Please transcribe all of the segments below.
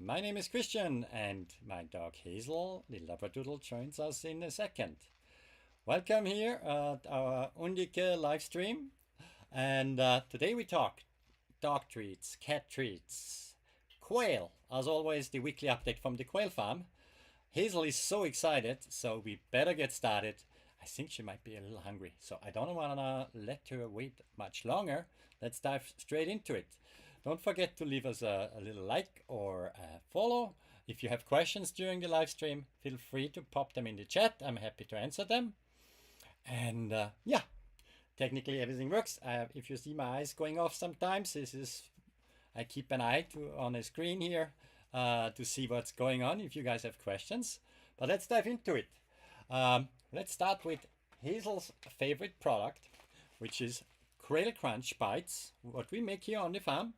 My name is Christian, and my dog Hazel, the Labradoodle, joins us in a second. Welcome here at our Undique live stream. And today we talk dog treats, cat treats, quail. As always, the weekly update from the Quail Farm. Hazel is so excited, so we better get started. I think she might be a little hungry, so I don't want to let her wait much longer. Let's dive straight into it. Don't forget to leave us a little like or a follow. If you have questions during the live stream, feel free to pop them in the chat. I'm happy to answer them. And yeah, technically everything works. If you see my eyes going off sometimes, I keep an eye on the screen here to see what's going on if you guys have questions. But let's dive into it. Let's start with Hazel's favorite product, which is Quail Crunch Bites, what we make here on the farm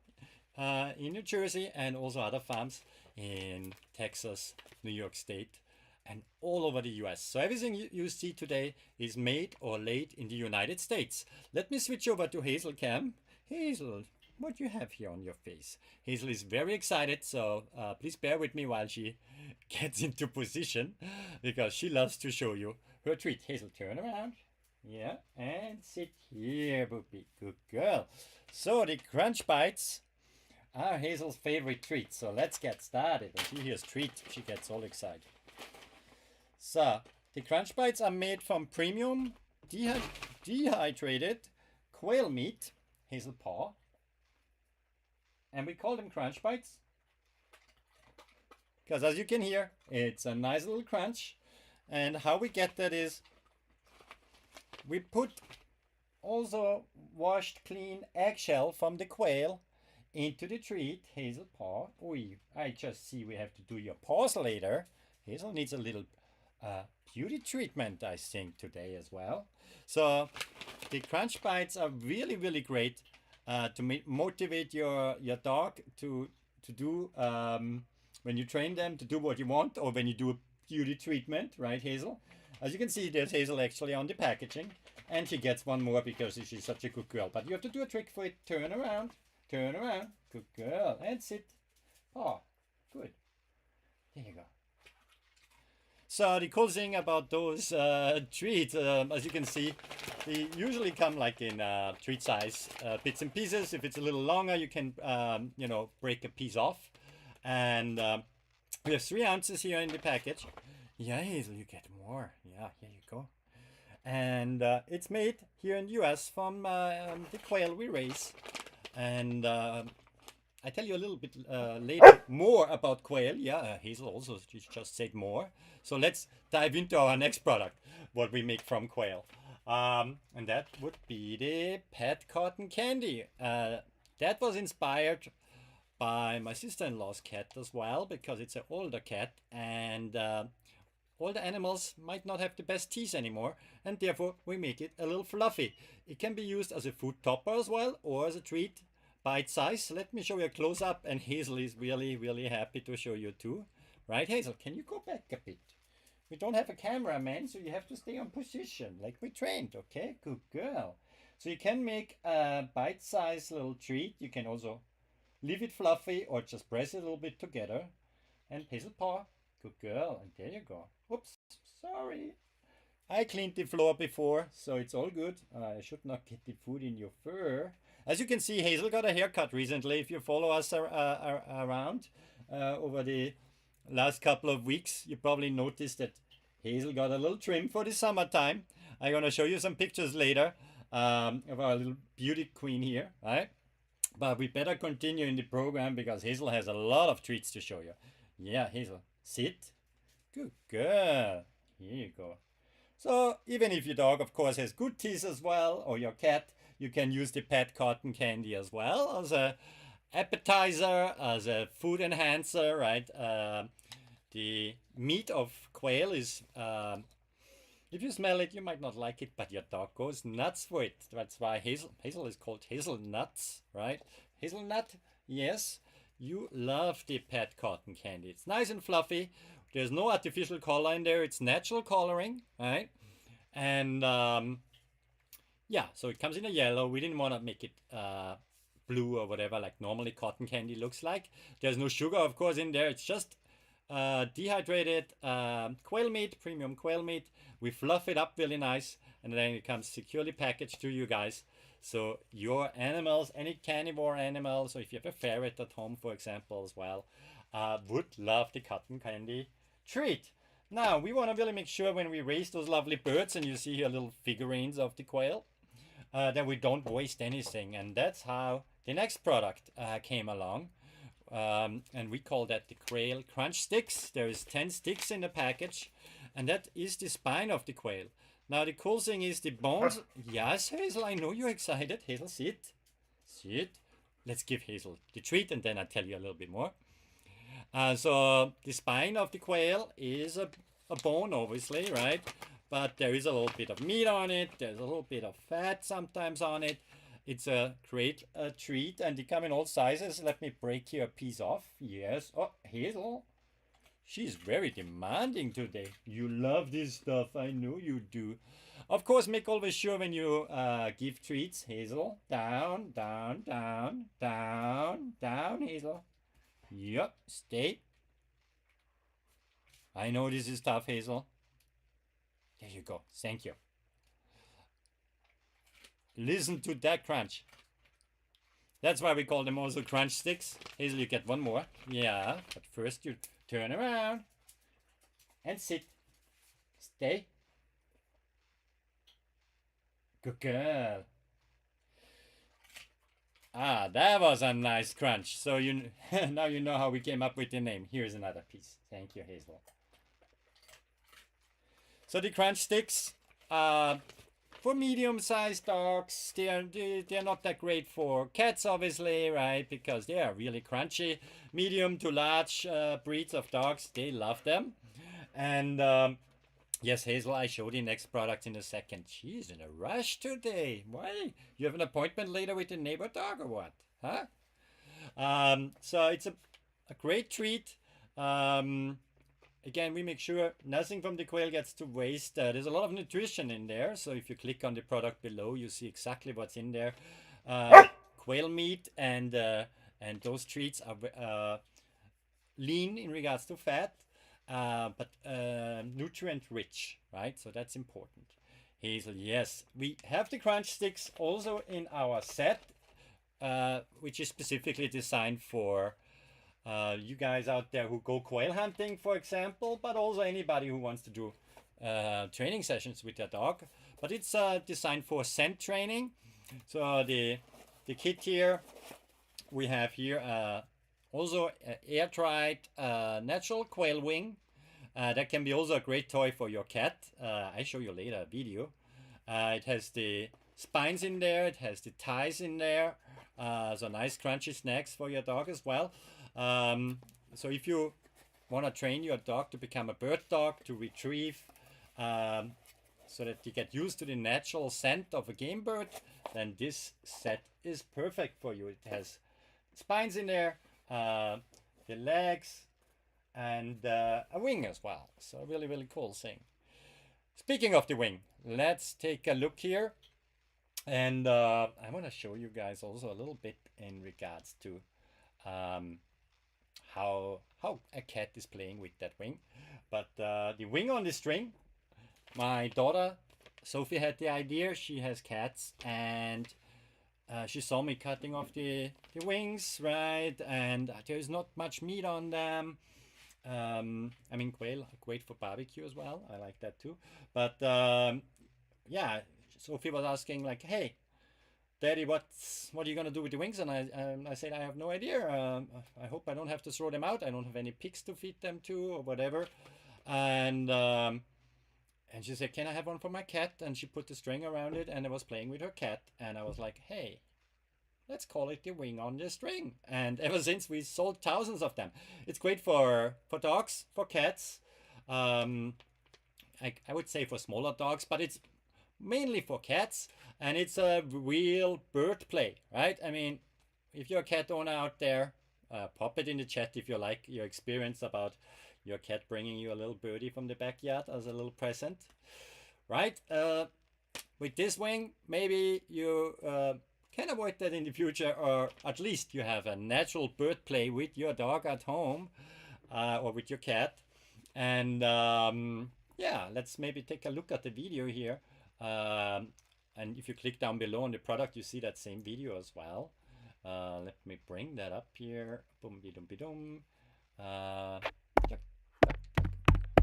in New Jersey and also other farms in Texas, New York State, and all over the US. So everything you see today is made or laid in the United States. Let me switch over to Hazel Cam. Hazel, what do you have here on your face? Hazel is very excited, so please bear with me while she gets into position because she loves to show you her treat. Hazel, turn around. Yeah, and sit here, Boopy. Good girl. So the Crunch Bites are Hazel's favorite treat. So let's get started. When she hears treat, she gets all excited. So the Crunch Bites are made from premium dehydrated quail meat, Hazel paw. And we call them Crunch Bites because, as you can hear, it's a nice little crunch. And how we get that is we put also washed clean eggshell from the quail into the treat, Hazel paw. I just see we have to do your paws later. Hazel needs a little beauty treatment, I think, today as well. So the Crunch Bites are really, really great to motivate your dog to do, when you train them to do what you want, or when you do a beauty treatment, right, Hazel? As you can see, there's Hazel actually on the packaging, and she gets one more because she's such a good girl. But you have to do a trick for it. Turn around, good girl, and sit. Oh, good. There you go. So the cool thing about those treats, as you can see, they usually come like in treat size bits and pieces. If it's a little longer, you can, break a piece off. And we have 3 ounces here in the package. Yeah, Hazel, you get more. Yeah, here you go. And it's made here in the US from the quail we raise. And I tell you a little bit later more about quail. Yeah, Hazel also just said more. So let's dive into our next product, what we make from quail. And that would be the pet cotton candy. That was inspired by my sister-in-law's cat as well, because it's an older cat, and older animals might not have the best teeth anymore, and therefore we make it a little fluffy. It can be used as a food topper as well, or as a treat, bite size. Let me show you a close-up, and Hazel is really, really happy to show you too. Right, Hazel? Can you go back a bit? We don't have a cameraman, so you have to stay on position, like we trained, okay? Good girl. So you can make a bite-sized little treat. You can also leave it fluffy or just press it a little bit together. And Hazel paw, good girl. And there you go. Oops, sorry. I cleaned the floor before, so it's all good. I should not get the food in your fur. As you can see, Hazel got a haircut recently. If you follow us around over the last couple of weeks, you probably noticed that Hazel got a little trim for the summertime. I'm going to show you some pictures later of our little beauty queen here, right? But we better continue in the program because Hazel has a lot of treats to show you. Yeah, Hazel, sit. Good girl. Here you go. So even if your dog, of course, has good teeth as well, or your cat, you can use the pet cotton candy as well as a appetizer, as a food enhancer, right? The meat of quail is, if you smell it, you might not like it, but your dog goes nuts for it. That's why Hazel is called hazelnuts, right? Hazelnut, yes, you love the pet cotton candy. It's nice and fluffy. There's no artificial color in there. It's natural coloring, right? And yeah, so it comes in a yellow. We didn't want to make it blue or whatever, like normally cotton candy looks like. There's no sugar, of course, in there. It's just dehydrated quail meat, premium quail meat. We fluff it up really nice, and then it comes securely packaged to you guys. So your animals, any carnivore animals, so if you have a ferret at home, for example, as well, would love the cotton candy treat. Now, we want to really make sure when we raise those lovely birds, and you see here little figurines of the quail, that we don't waste anything. And that's how the next product came along. And we call that the Quail Crunch Sticks. There is 10 sticks in the package, and that is the spine of the quail. Now, the cool thing is the bones. Yes, Hazel, I know you're excited. Hazel, sit. Sit. Let's give Hazel the treat, and then I'll tell you a little bit more. So the spine of the quail is a bone, obviously, right? But there is a little bit of meat on it. There's a little bit of fat sometimes on it. It's a great treat, and they come in all sizes. Let me break here a piece off. Yes. Oh, Hazel. She's very demanding today. You love this stuff. I know you do. Of course, make always sure when you give treats, Hazel. Down, down, down, down, down, Hazel. Yep, stay. I know this is tough, Hazel. There you go. Thank you. Listen to that crunch. That's why we call them also crunch sticks. Hazel, you get one more. Yeah, but first you turn around and sit. Stay. Good girl. Ah, that was a nice crunch. So you now you know how we came up with the name. Here's another piece. Thank you, Hazel. So the crunch sticks, for medium-sized dogs, they're not that great for cats, obviously, right? Because they are really crunchy. Medium to large breeds of dogs, they love them. And yes, Hazel, I show the next product in a second. She's in a rush today. Why? You have an appointment later with the neighbor dog or what? Huh? So it's a great treat. Again, we make sure nothing from the quail gets to waste. There's a lot of nutrition in there. So if you click on the product below, you see exactly what's in there. Quail meat and those treats are lean in regards to fat, but nutrient rich, right? So that's important. Hazel, yes. We have the crunch sticks also in our set, which is specifically designed for you guys out there who go quail hunting, for example, but also anybody who wants to do training sessions with their dog. But it's designed for scent training. So the kit here, we have here also air-dried natural quail wing. That can be also a great toy for your cat. I show you later a video. It has the spines in there. It has the thighs in there. So nice crunchy snacks for your dog as well. So if you want to train your dog to become a bird dog, to retrieve, so that you get used to the natural scent of a game bird, then this set is perfect for you. It has spines in there, the legs, and a wing as well. So really, really cool thing. Speaking of the wing, let's take a look here. And I want to show you guys also a little bit in regards to how a cat is playing with that wing. But the wing on the string, my daughter Sophie had the idea. She has cats, and she saw me cutting off the wings, right? And there's not much meat on them. I mean, quail are great for barbecue as well. I like that too. But yeah, Sophie was asking like, "Hey, Daddy, what are you gonna do with the wings?" And I said, "I have no idea. I hope I don't have to throw them out. I don't have any pigs to feed them to or whatever." And she said, "Can I have one for my cat?" And she put the string around it, and I was playing with her cat. And I was like, "Hey, let's call it the wing on the string." And ever since, we sold thousands of them. It's great for dogs, for cats. I would say for smaller dogs, but it's mainly for cats. And it's a real bird play, right? I mean, if you're a cat owner out there, pop it in the chat if you like your experience about your cat bringing you a little birdie from the backyard as a little present, right? With this wing, maybe you can avoid that in the future, or at least you have a natural bird play with your dog at home or with your cat. And yeah, let's maybe take a look at the video here. And if you click down below on the product, you see that same video as well. Let me bring that up here. Boom, be dum.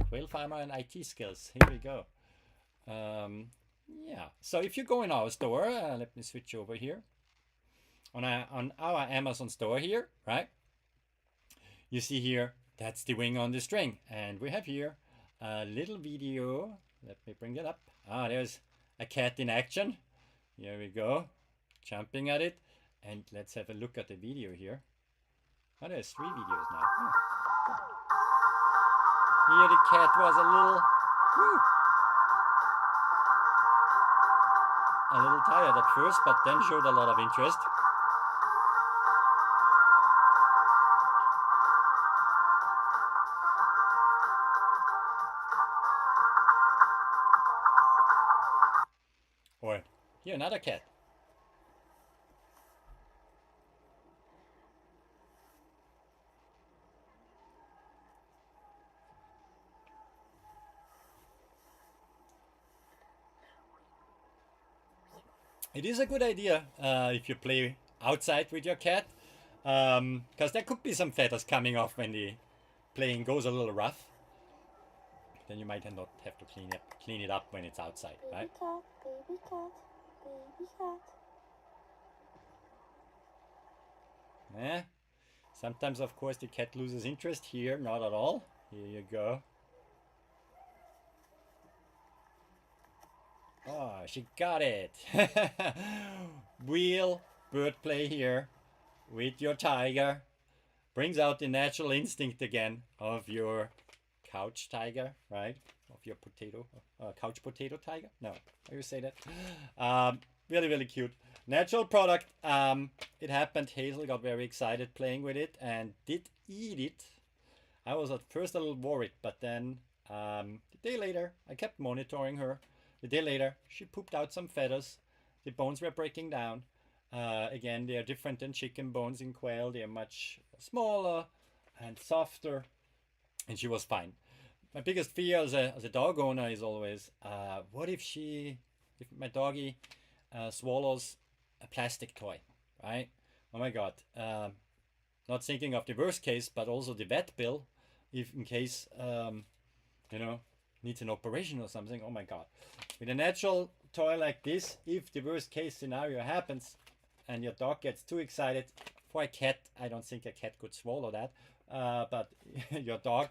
Quail Farmer and IT skills. Here we go. Yeah, so if you go in our store, let me switch over here. On our Amazon store here, right? You see here, that's the wing on the string. And we have here a little video. Let me bring it up. Ah, there's a cat in action. Here we go, jumping at it. And let's have a look at the video here. Oh, there's 3 videos now. Oh. Here the cat was a little tired at first, but then showed a lot of interest. Or here another cat. It is a good idea if you play outside with your cat, because there could be some feathers coming off when the playing goes a little rough. Then you might not have to clean it up when it's outside, right? Baby cat, baby cat, baby cat. Yeah. Sometimes, of course, the cat loses interest. Here, not at all. Here you go. Oh, she got it. Wheel bird play here with your tiger brings out the natural instinct again of your couch tiger, right? Of your potato, couch potato tiger. No, how you say that? Really, really cute. Natural product. It happened. Hazel got very excited playing with it and did eat it. I was at first a little worried, but then the day later, I kept monitoring her. The day later, she pooped out some feathers. The bones were breaking down. Again, they are different than chicken bones in quail. They are much smaller and softer, and she was fine. My biggest fear as a dog owner is always, what if my doggy swallows a plastic toy, right? Oh my God. Not thinking of the worst case, but also the vet bill, if in case, needs an operation or something. Oh my God. With a natural toy like this, if the worst case scenario happens and your dog gets too excited, for a cat, I don't think a cat could swallow that, but your dog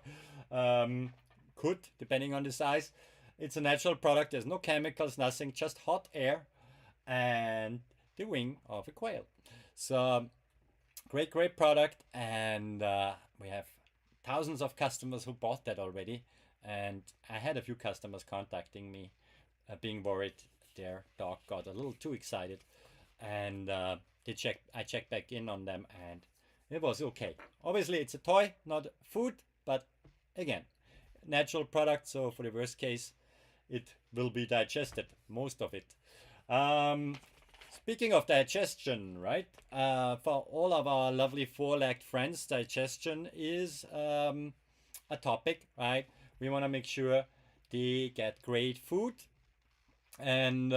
could, depending on the size. It's a natural product. There's no chemicals, nothing, just hot air and the wing of a quail. So great product, and we have thousands of customers who bought that already. And I had a few customers contacting me, being worried their dog got a little too excited, and I checked back in on them, and it was okay. Obviously, it's a toy, not food, but again, natural product. So for the worst case, it will be digested, most of it. Speaking of digestion, right? For all of our lovely four-legged friends, digestion is a topic, right? We want to make sure they get great food, and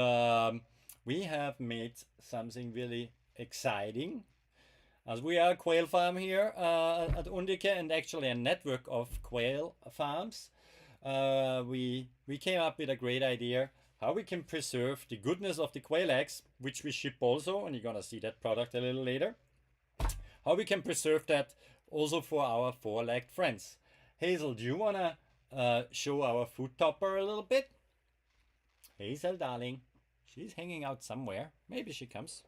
we have made something really exciting. As we are a quail farm here at Undique, and actually a network of quail farms, we came up with a great idea how we can preserve the goodness of the quail eggs, which we ship also, and you're gonna see that product a little later. How we can preserve that also for our four-legged friends. Hazel, do you wanna show our food topper a little bit? Hazel, darling, she's hanging out somewhere. Maybe she comes.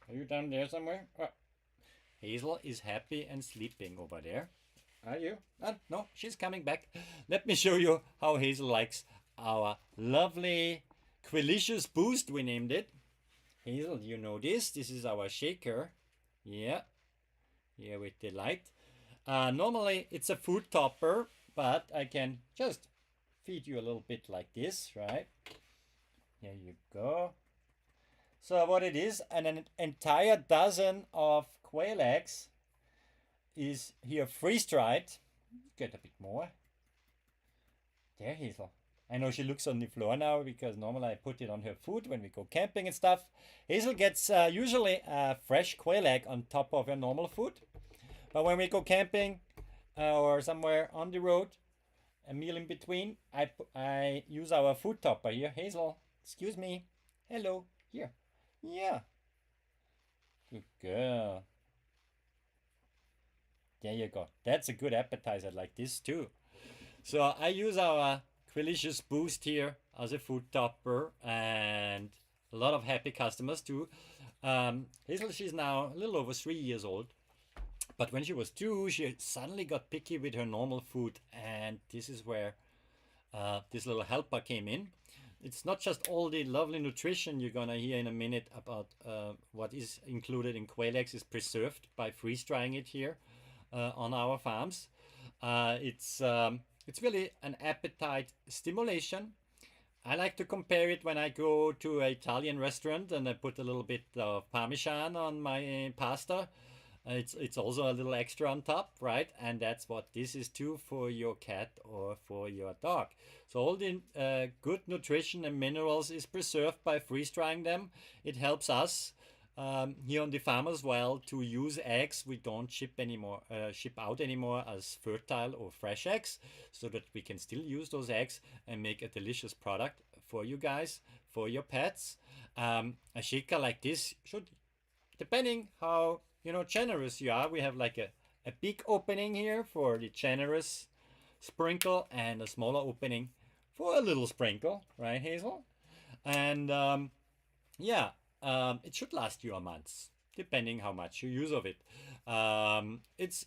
Are you down there somewhere? Oh. Hazel is happy and sleeping over there. Are you? No, she's coming back. Let me show you how Hazel likes our lovely Quilicious Boost, we named it. Hazel, you know this. This is our shaker. Yeah. Here with the light. Normally it's a food topper, but I can just feed you a little bit like this, right? Here you go. So what it is, an entire dozen of quail eggs is here freeze-dried. Get a bit more. There, Hazel. I know she looks on the floor now because normally I put it on her food when we go camping and stuff. Hazel gets usually a fresh quail egg on top of her normal food. But when we go camping or somewhere on the road, a meal in between, I use our food topper here. Hazel, excuse me. Hello. Here. Yeah. Good girl. There you go. That's a good appetizer like this too. So I use our Quilicious Boost here as a food topper and a lot of happy customers too. Hazel, she's now a little over 3 years old. But when she was 2, she suddenly got picky with her normal food. And this is where this little helper came in. It's not just all the lovely nutrition you're gonna hear in a minute about what is included in quail eggs is preserved by freeze drying it here on our farms. It's really an appetite stimulation. I like to compare it when I go to an Italian restaurant and I put a little bit of Parmesan on my pasta. It's also a little extra on top, right? And that's what this is too for your cat or for your dog. So all the good nutrition and minerals is preserved by freeze drying them. It helps us here on the farm as well to use eggs we don't ship out anymore as fertile or fresh eggs, so that we can still use those eggs and make a delicious product for you guys, for your pets. A shaker like this should, depending how generous you are, we have like a big opening here for the generous sprinkle and a smaller opening for a little sprinkle, right, Hazel? And yeah, it should last you a month, depending how much you use of it. It's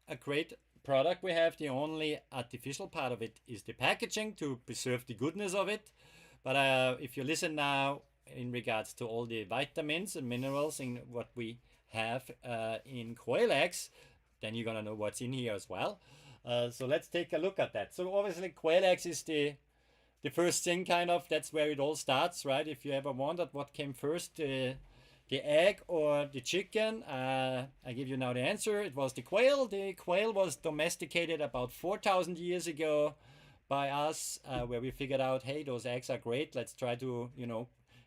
a great product we have. The only artificial part of it is the packaging to preserve the goodness of it. But if you listen now in regards to all the vitamins and minerals in what we have in quail eggs, then you're gonna know what's in here as well. So let's take a look at that. So obviously quail eggs is the first thing, kind of. That's where it all starts, right? If you ever wondered what came first, the egg or the chicken, I give you now the answer. It was the quail. The quail was domesticated about 4,000 years ago by us, where we figured out, hey, those eggs are great. Let's try to,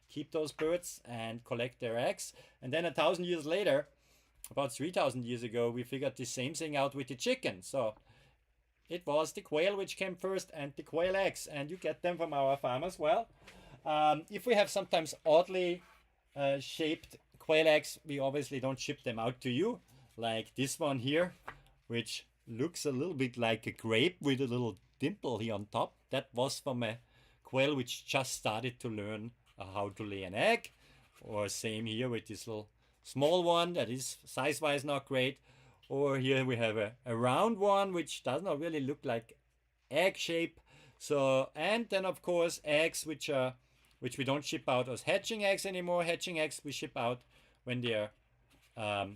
keep those birds and collect their eggs. And then 1,000 years later, about 3,000 years ago, we figured the same thing out with the chicken. So it was the quail which came first and the quail eggs, and you get them from our farm as well. If we have sometimes oddly shaped quail eggs, we obviously don't ship them out to you, like this one here, which looks a little bit like a grape with a little dimple here on top. That was from a quail which just started to learn how to lay an egg. Or same here with this little small one that is size-wise not great. Or here we have a round one which does not really look like egg shape. So, and then of course eggs which we don't ship out as hatching eggs anymore. Hatching eggs we ship out when they're up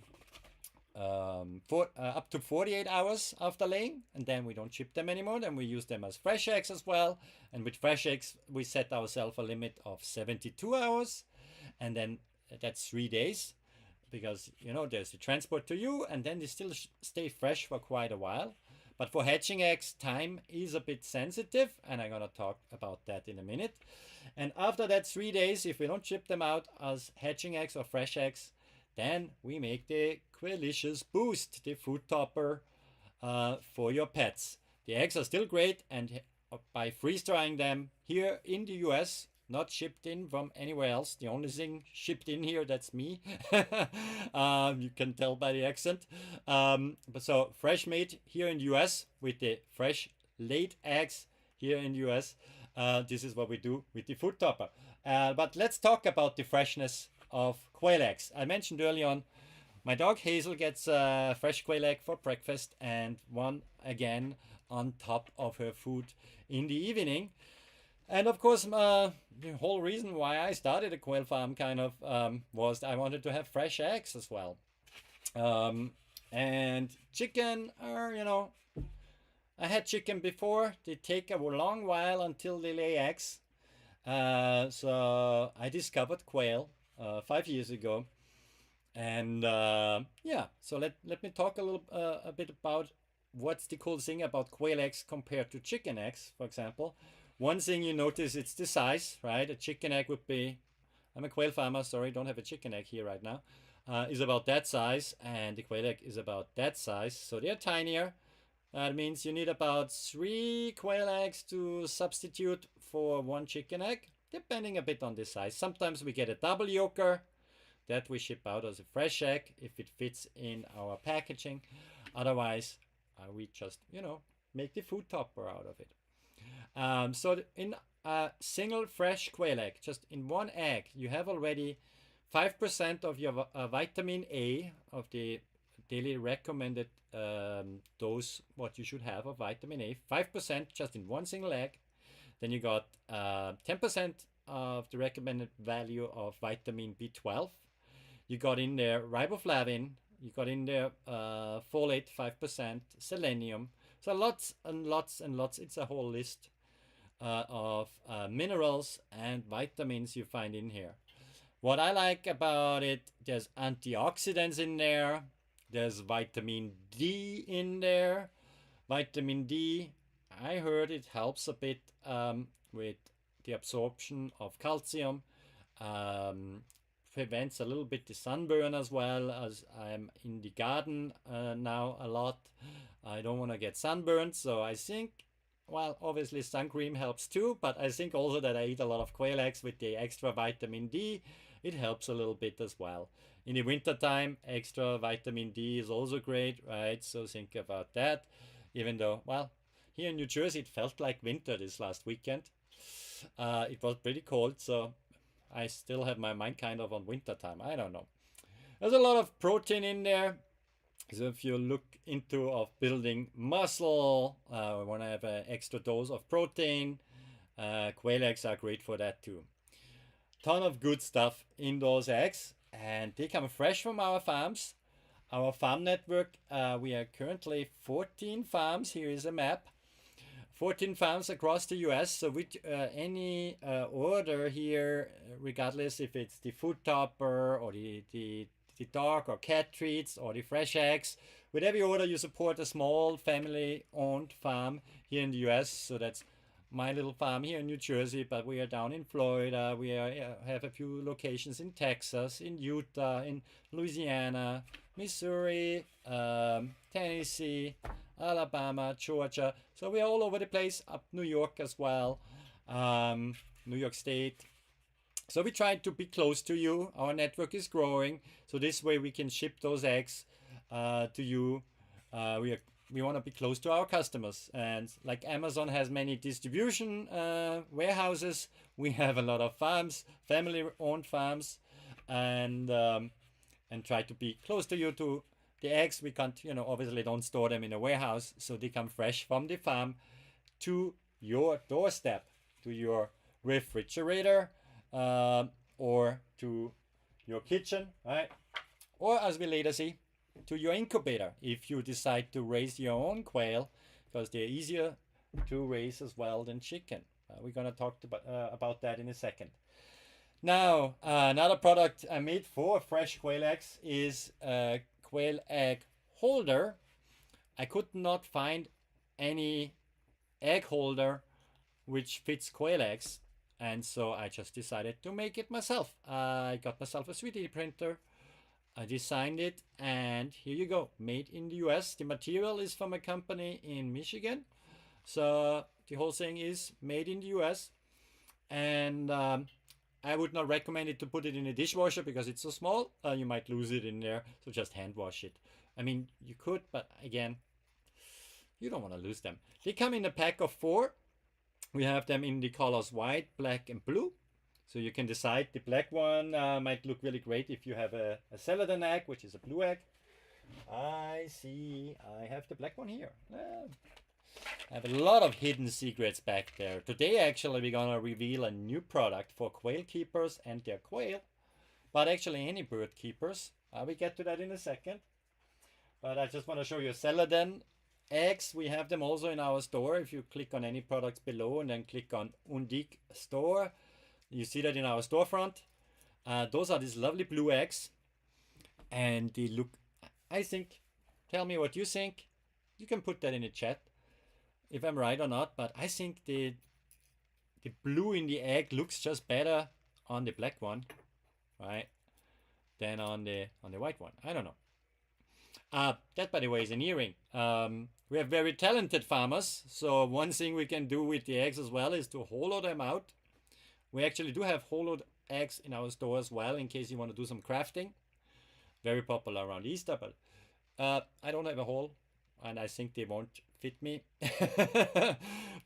to 48 hours after laying, and then we don't ship them anymore. Then we use them as fresh eggs as well, and with fresh eggs we set ourselves a limit of 72 hours, and then that's 3 days, because there's the transport to you, and then they still stay fresh for quite a while. But for hatching eggs, time is a bit sensitive, and I'm gonna talk about that in a minute. And after that 3 days, if we don't ship them out as hatching eggs or fresh eggs, then we make the Quilicious Boost, the food topper for your pets. The eggs are still great, and by freeze drying them here in the US, not shipped in from anywhere else. The only thing shipped in here, that's me. You can tell by the accent. But so fresh made here in the US with the fresh laid eggs here in the US. This is what we do with the food topper. But let's talk about the freshness of quail eggs. I mentioned early on, my dog Hazel gets a fresh quail egg for breakfast and one again on top of her food in the evening. And of course, the whole reason why I started a quail farm was I wanted to have fresh eggs as well. And chicken I had chicken before. They take a long while until they lay eggs. So I discovered quail 5 years ago. And yeah, so let me talk a bit about what's the cool thing about quail eggs compared to chicken eggs, for example. One thing you notice, it's the size, right? A chicken egg would be, I'm a quail farmer, sorry, don't have a chicken egg here right now, is about that size, and the quail egg is about that size, so they're tinier. That means you need about 3 quail eggs to substitute for 1 chicken egg, depending a bit on the size. Sometimes we get a double yolker that we ship out as a fresh egg if it fits in our packaging. Otherwise, we just, make the food topper out of it. So in a single fresh quail egg, just in one egg, you have already 5% of your vitamin A, of the daily recommended dose, what you should have of vitamin A, 5% just in one single egg. Then you got 10% of the recommended value of vitamin B12. You got in there riboflavin, you got in there folate 5%, selenium. So lots and lots and lots. It's a whole list of minerals and vitamins you find in here. What I like about it, there's antioxidants in there. There's vitamin D in there. Vitamin D, I heard it helps a bit with the absorption of calcium. Prevents a little bit the sunburn as well, as I'm in the garden now a lot. I don't want to get sunburned, so I think, well, obviously sun cream helps too, but I think also that I eat a lot of quail eggs with the extra vitamin D. It helps a little bit as well. In the winter time, extra vitamin D is also great, right? So think about that. Even though, well, here in New Jersey, it felt like winter this last weekend. It was pretty cold, so I still have my mind kind of on winter time. I don't know. There's a lot of protein in there. So if you look into of building muscle, want to have an extra dose of protein, quail eggs are great for that too. Ton of good stuff in those eggs, and they come fresh from our farms. Our farm network, we are currently 14 farms. Here is a map. 14 farms across the US. So with any order here, regardless if it's the food topper or the dog or cat treats or the fresh eggs, with every order you support a small family-owned farm here in the US. So that's my little farm here in New Jersey, but we are down in Florida. We have a few locations in Texas, in Utah, in Louisiana, Missouri, Tennessee, Alabama, Georgia. So we are all over the place, up New York as well, New York State. So we try to be close to you. Our network is growing, so this way we can ship those eggs to you. We want to be close to our customers, and like Amazon has many distribution warehouses, we have a lot of farms, family-owned farms, and try to be close to you. To the eggs, we can't, obviously don't store them in a warehouse, so they come fresh from the farm to your doorstep, to your refrigerator, or to your kitchen, right? Or as we later see, to your incubator if you decide to raise your own quail, because they're easier to raise as well than chicken. We're going to talk about that in a second. Now, another product I made for fresh quail eggs is a quail egg holder. I could not find any egg holder which fits quail eggs, and so I just decided to make it myself. I got myself a 3D printer. I designed it, and here you go, made in the US. The material is from a company in Michigan, so the whole thing is made in the US. And I would not recommend it to put it in a dishwasher because it's so small. You might lose it in there, so just hand wash it. I mean, you could, but again, you don't want to lose them. They come in a pack of 4. We have them in the colors white, black, and blue. So you can decide. The black one might look really great if you have a celadon egg, which is a blue egg. I see. I have the black one here. I have a lot of hidden secrets back there. Today, actually, we're going to reveal a new product for quail keepers and their quail. But actually, any bird keepers. We get to that in a second. But I just want to show you celadon eggs. We have them also in our store. If you click on any products below and then click on Undique store, you see that in our storefront. Those are these lovely blue eggs, and they look, I think, tell me what you think. You can put that in the chat if I'm right or not, but I think the blue in the egg looks just better on the black one, right, than on the white one. I don't know. That, by the way, is an earring. We have very talented farmers, so one thing we can do with the eggs as well is to hollow them out. We actually do have hollowed eggs in our store as well, in case you want to do some crafting. Very popular around Easter, but I don't have a hole, and I think they won't fit me.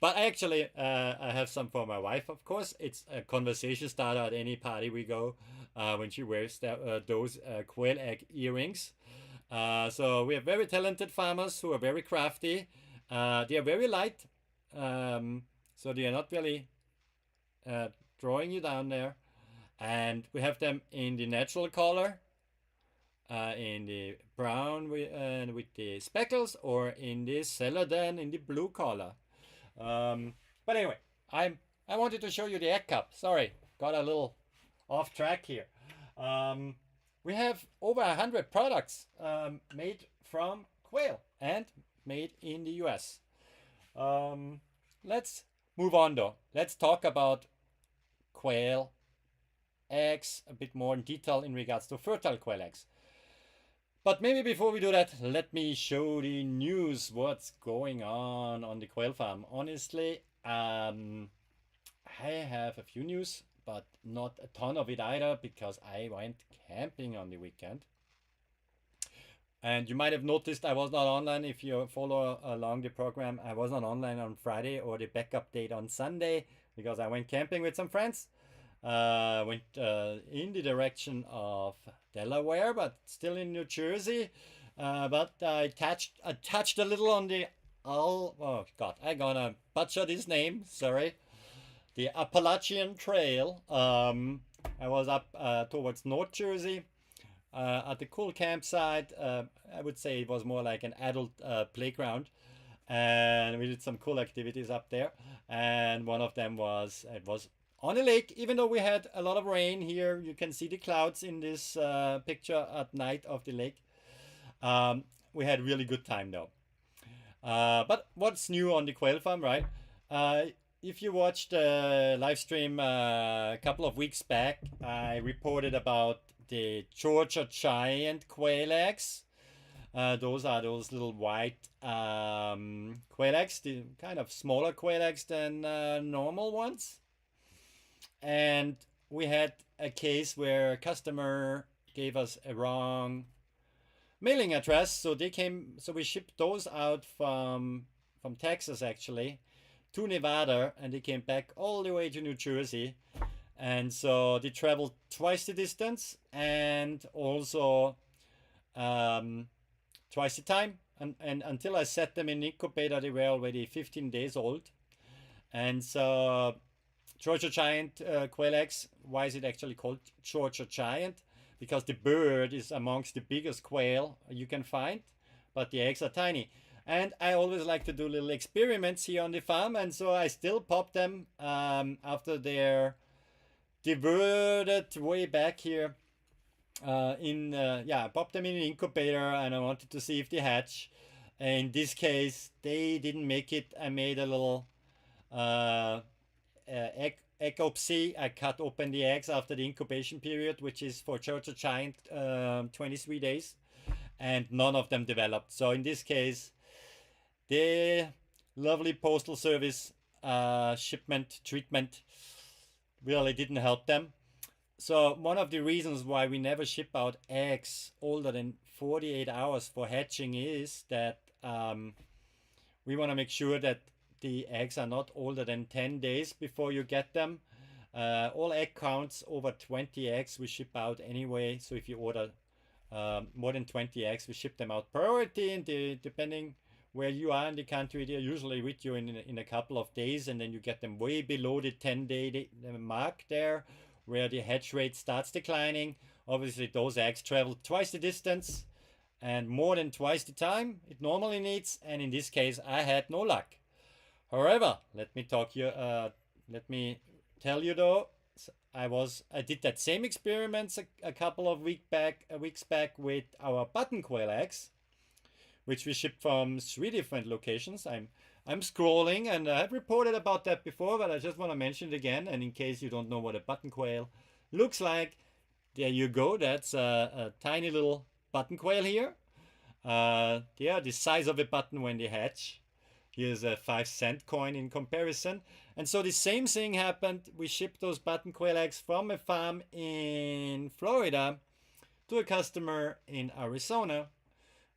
But actually, I have some for my wife, of course. It's a conversation starter at any party we go when she wears those quail egg earrings. So we have very talented farmers who are very crafty. They are very light, so they are not really drawing you down there. And we have them in the natural color, in the brown with the speckles, or in the celadon in the blue color. But anyway, I wanted to show you the egg cup. Sorry, got a little off track here. We have over 100 products made from quail and made in the US. Let's move on though. Let's talk about quail eggs a bit more in detail in regards to fertile quail eggs. But maybe before we do that, let me show the news, what's going on the quail farm. Honestly, I have a few news, but not a ton of it either, because I went camping on the weekend. And you might have noticed I was not online. If you follow along the program, I was not online on Friday or the backup date on Sunday, because I went camping with some friends. Went in the direction of Delaware, but still in New Jersey. But I touched a little on the oh god, I'm gonna butcher this name, sorry. The Appalachian Trail. I was up towards North Jersey at the cool campsite. I would say it was more like an adult playground, and we did some cool activities up there. And one of them was, it was on a lake, even though we had a lot of rain here. You can see the clouds in this picture at night of the lake. We had really good time though. But what's new on the quail farm, right? If you watched the live stream a couple of weeks back, I reported about the Georgia Giant quail eggs. Those are those little white quail eggs, the kind of smaller quail eggs than normal ones. And we had a case where a customer gave us a wrong mailing address, so we shipped those out from Texas actually to Nevada, and they came back all the way to New Jersey. And so they traveled twice the distance, and also twice the time, and until I set them in incubator they were already 15 days old. And so Georgia Giant quail eggs, why is it actually called Georgia Giant? Because the bird is amongst the biggest quail you can find, but the eggs are tiny. And I always like to do little experiments here on the farm, and so I still pop them after they're diverted way back here I popped them in an incubator, and I wanted to see if they hatch. In this case, they didn't make it. I made a little ecopsy. I cut open the eggs after the incubation period, which is for Georgia Giant 23 days, and none of them developed. So in this case, the lovely postal service shipment treatment really didn't help them. So one of the reasons why we never ship out eggs older than 48 hours for hatching is that we want to make sure that the eggs are not older than 10 days before you get them. All egg counts over 20 eggs we ship out anyway. So if you order more than 20 eggs, we ship them out priority, and depending where you are in the country, they're usually with you in a couple of days, and then you get them way below the 10-day mark there, where the hatch rate starts declining. Obviously, those eggs travel twice the distance and more than twice the time it normally needs, and in this case, I had no luck. However, let me tell you though, I did that same experiments a couple of weeks back with our button quail eggs, which we shipped from 3 different locations. I'm scrolling, and I've reported about that before, but I just want to mention it again. And in case you don't know what a button quail looks like, there you go. That's a tiny little button quail here. They are the size of a button when they hatch. Here's a 5-cent coin in comparison. And so the same thing happened. We shipped those button quail eggs from a farm in Florida to a customer in Arizona.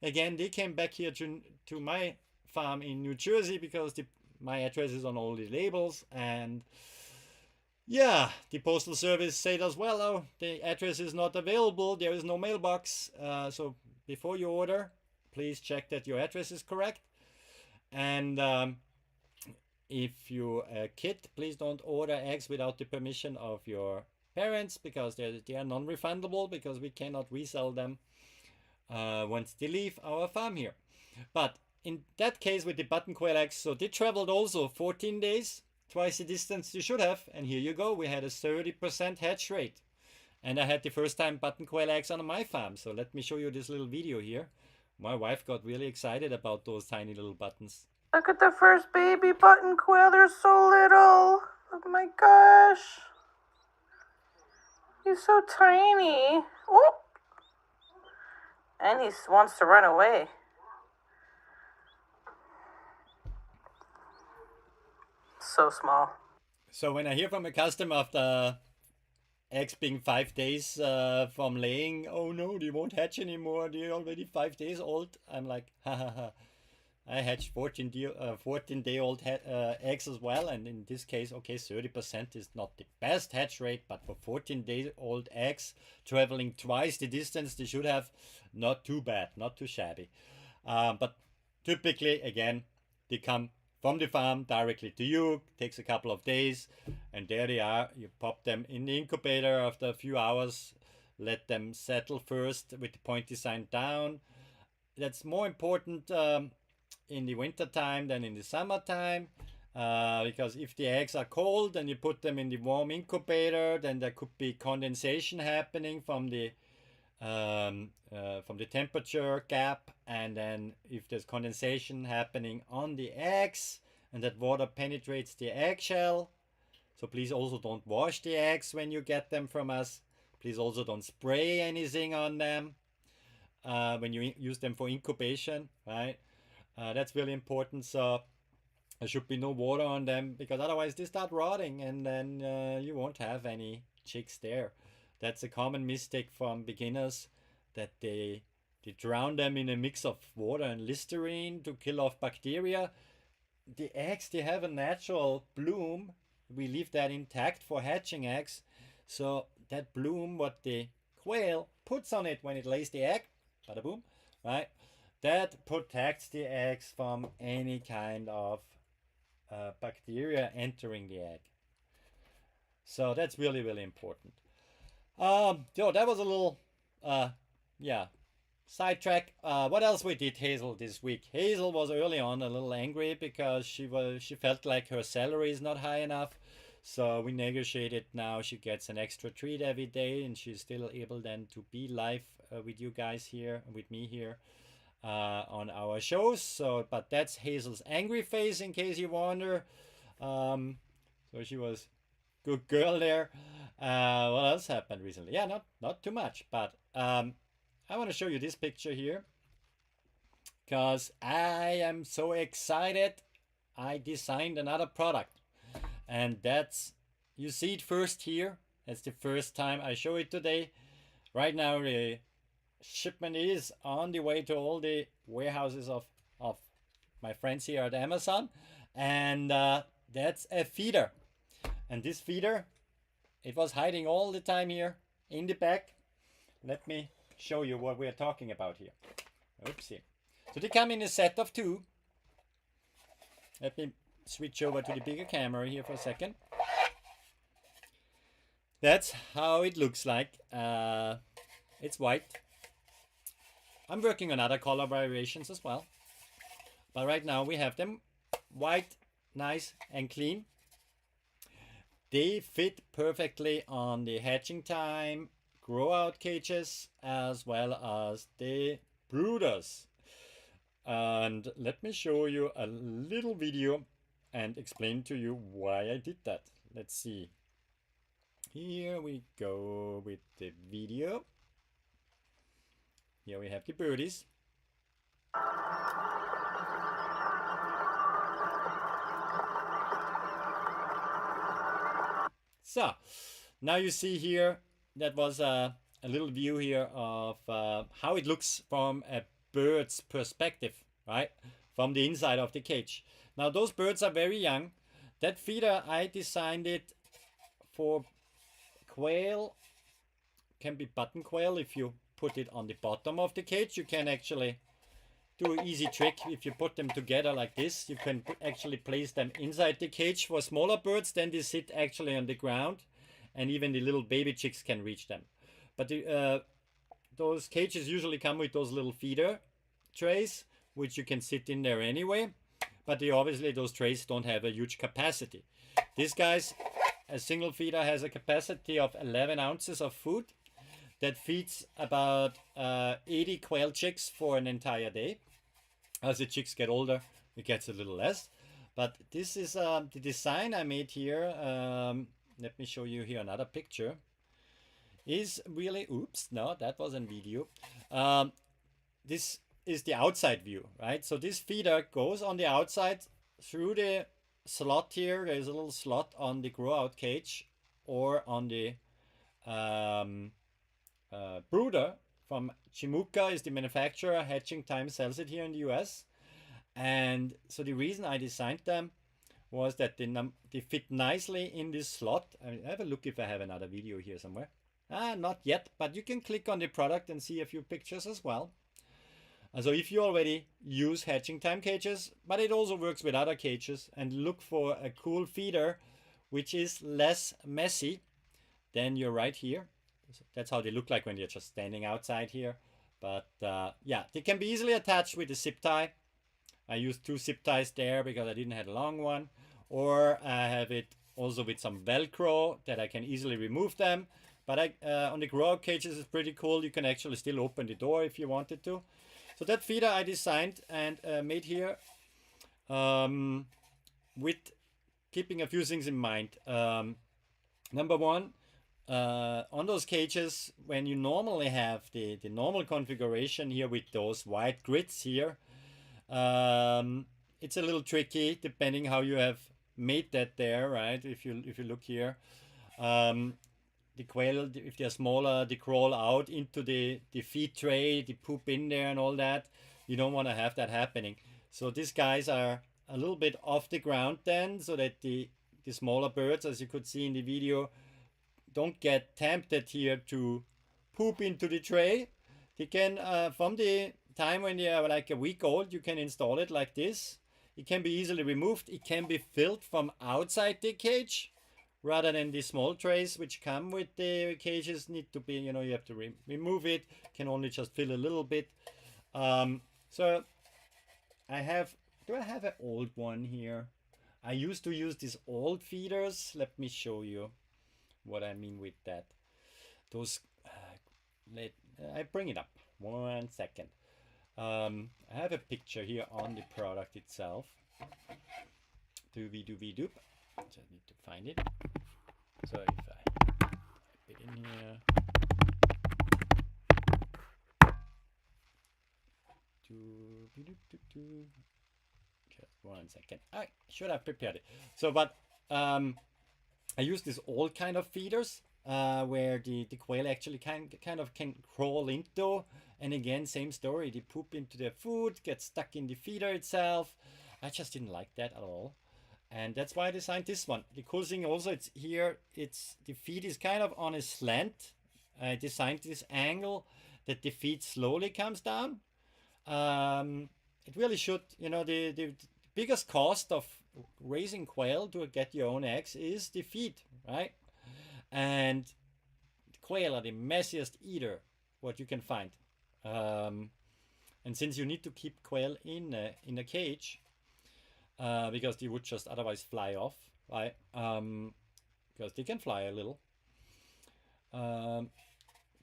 Again, they came back here to my farm in New Jersey because my address is on all the labels. And yeah, the postal service said as well, oh, the address is not available. There is no mailbox. So before you order, please check that your address is correct. And if you're a kid, please don't order eggs without the permission of your parents, because they are non-refundable, because we cannot resell them once they leave our farm here. But in that case with the button quail eggs, so they traveled also 14 days, twice the distance they should have, and here you go, we had a 30% hatch rate. And I had the first time button quail eggs on my farm, so let me show you this little video here. My wife got really excited about those tiny little buttons. Look at the first baby button quail. They're so little. Oh my gosh. He's so tiny. Oh! And he wants to run away. So small. So when I hear from a customer after eggs being 5 days from laying, oh no, they won't hatch anymore, they're already 5 days old, I'm like, ha ha ha. I hatched 14-day-old eggs as well, and in this case, okay, 30% is not the best hatch rate, but for 14-day-old eggs traveling twice the distance they should have, not too bad, not too shabby. But typically, again, they come from the farm directly to you, takes a couple of days, and there they are. You pop them in the incubator after a few hours, let them settle first with the point design down. That's more important in the winter time than in the summertime, because if the eggs are cold and you put them in the warm incubator, then there could be condensation happening from the temperature gap, and then if there's condensation happening on the eggs and that water penetrates the eggshell, so please also don't wash the eggs when you get them from us. Please also don't spray anything on them when you use them for incubation, right? That's really important. So there should be no water on them, because otherwise they start rotting, and then you won't have any chicks there. That's a common mistake from beginners, that they drown them in a mix of water and Listerine to kill off bacteria. The eggs, they have a natural bloom. We leave that intact for hatching eggs. So that bloom, what the quail puts on it when it lays the egg, bada boom, right? That protects the eggs from any kind of bacteria entering the egg. So that's really, really important. So that was a little, sidetrack. What else we did, Hazel, this week? Hazel was early on a little angry because she felt like her salary is not high enough. So we negotiated. Now she gets an extra treat every day, and she's still able then to be live with you guys here, with me here on our shows. So, but that's Hazel's angry face, in case you wonder. So she was good girl there. What else happened recently? Yeah, not too much, but I want to show you this picture here, because I am so excited. I designed another product, and that's, you see it first here. That's the first time I show it today. Right now the shipment is on the way to all the warehouses of my friends here at Amazon, and that's a feeder. And this feeder, it was hiding all the time here in the back. Let me show you what we're talking about here. Oopsie. So they come in a set of 2. Let me switch over to the bigger camera here for a second. That's how it looks like. It's white. I'm working on other color variations as well, but right now we have them white, nice and clean. they fit perfectly on the hatching time grow out cages as well as the brooders. And let me show you a little video and explain to you why I did that. Let's see. Here we go with the video. Here we have the birdies. So, now you see here, that was a little view here of how it looks from a bird's perspective, right? From the inside of the cage. Now those birds are very young. That feeder, I designed it for quail, can be button quail. If you put it on the bottom of the cage, you can actually do an easy trick. If you put them together like this, you can actually place them inside the cage. For smaller birds, then they sit actually on the ground, and even the little baby chicks can reach them. But those cages usually come with those little feeder trays, which you can sit in there anyway. But obviously those trays don't have a huge capacity. This guy's, a single feeder has a capacity of 11 ounces of food that feeds about 80 quail chicks for an entire day. As the chicks get older, it gets a little less. But this is the design I made here. Let me show you here another picture. Is really, oops, no, that wasn't video. This is the outside view, right? So this feeder goes on the outside through the slot here. There's a little slot on the grow out cage or on the brooder from Chimuka is the manufacturer. Hatching Time sells it here in the US. And so the reason I designed them was that they fit nicely in this slot. I mean, have a look if I have another video here somewhere. Not yet, but you can click on the product and see a few pictures as well. So if you already use Hatching Time cages, but it also works with other cages, and look for a cool feeder which is less messy, then you're right here. That's how they look like when they're just standing outside here. But yeah, they can be easily attached with a zip tie. I used 2 zip ties there because I didn't have a long one. Or I have it also with some Velcro that I can easily remove them. But on the grow out cages, it's pretty cool. You can actually still open the door if you wanted to. So that feeder I designed and made here with keeping a few things in mind. Number one, on those cages, when you normally have the normal configuration here with those white grids here, it's a little tricky depending how you have made that there, right? If you look here, the quail, if they're smaller, they crawl out into the feed tray, they poop in there and all that. You don't want to have that happening. So these guys are a little bit off the ground then, so that the smaller birds, as you could see in the video, don't get tempted here to poop into the tray. They can, from the time when they are like a week old, you can install it like this. It can be easily removed. It can be filled from outside the cage, rather than the small trays which come with the cages need to be, you have to remove it. Can only just fill a little bit. So I have, do I have an old one here? I used to use these old feeders. Let me show you what I mean with that. Those, I bring it up. 1 second. I have a picture here on the product itself. Doop. Just need to find it. So if I type it in here. Just 1 second. I should have prepared it. So, but I use this old kind of feeders where the quail actually kind of can crawl into, and again, same story. They poop into their food, get stuck in the feeder itself. I just didn't like that at all. And that's why I designed this one. The cool thing also, it's here, the feed is kind of on a slant. I designed this angle that the feed slowly comes down. It really should, the biggest cost of raising quail to get your own eggs is the feed, right? And quail are the messiest eater what you can find. And since you need to keep quail in a cage, because they would just otherwise fly off, right? because they can fly a little.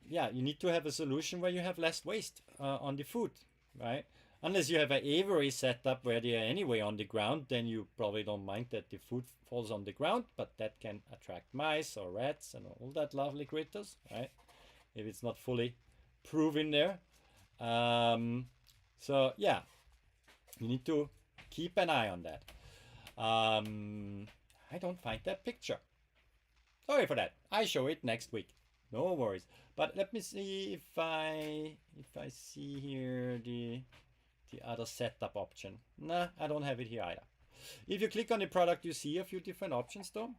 Yeah, you need to have a solution where you have less waste on the food, right? Unless you have an aviary setup where they are anyway on the ground, then you probably don't mind that the food falls on the ground, but that can attract mice or rats and all that lovely critters, right? If it's not fully proven there. So yeah, you need to keep an eye on that. I don't find that picture. Sorry for that. I show it next week. No worries. But let me see if I see here the other setup option. Nah, I don't have it here either. If you click on the product, you see a few different options though.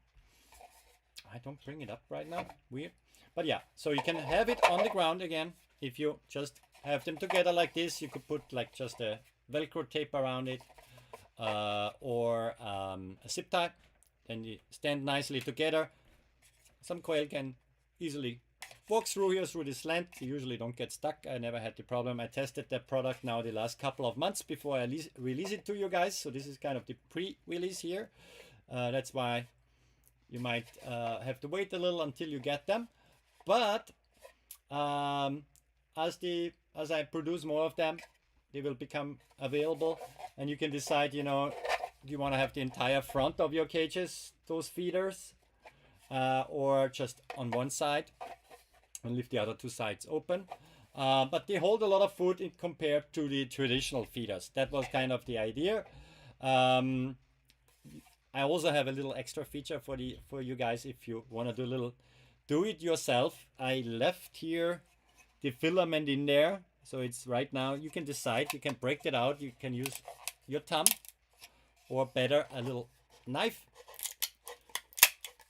I don't bring it up right now. Weird. But yeah, so you can have it on the ground again. If you just have them together like this, you could put like just a Velcro tape around it or a zip tie. Then you stand nicely together. Some quail can easily walk through here through this slant. They usually don't get stuck. I never had the problem. I tested that product now the last couple of months before I release it to you guys. So this is kind of the pre-release here. That's why you might have to wait a little until you get them. But as I produce more of them, they will become available, and you can decide, you know, do you want to have the entire front of your cages, those feeders, or just on one side and leave the other two sides open. But they hold a lot of food compared to the traditional feeders. That was kind of the idea. I also have a little extra feature for you guys if you want to do a little do it yourself. I left here the filament in there, so it's right now. You can decide. You can break that out. You can use your thumb, or better, a little knife.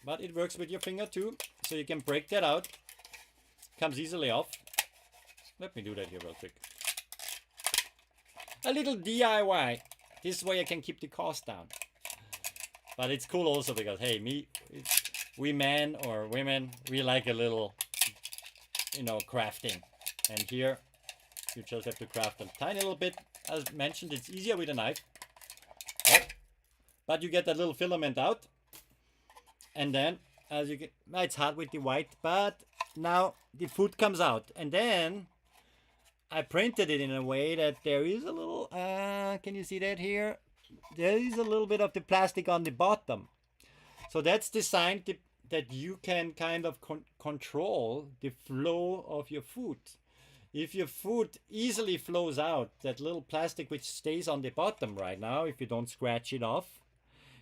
But it works with your finger too, so you can break that out. Comes easily off. Let me do that here real quick. A little DIY. This way I can keep the cost down. But it's cool also because, hey, we men or women, we like a little, you know, crafting. And here, you just have to craft a tiny little bit. As mentioned, it's easier with a knife. But you get that little filament out. And then, as you get, it's hard with the white, but now the food comes out. And then, I printed it in a way that there is a little, can you see that here? There is a little bit of the plastic on the bottom. So that's designed that you can kind of control the flow of your food. If your food easily flows out, that little plastic which stays on the bottom right now, if you don't scratch it off,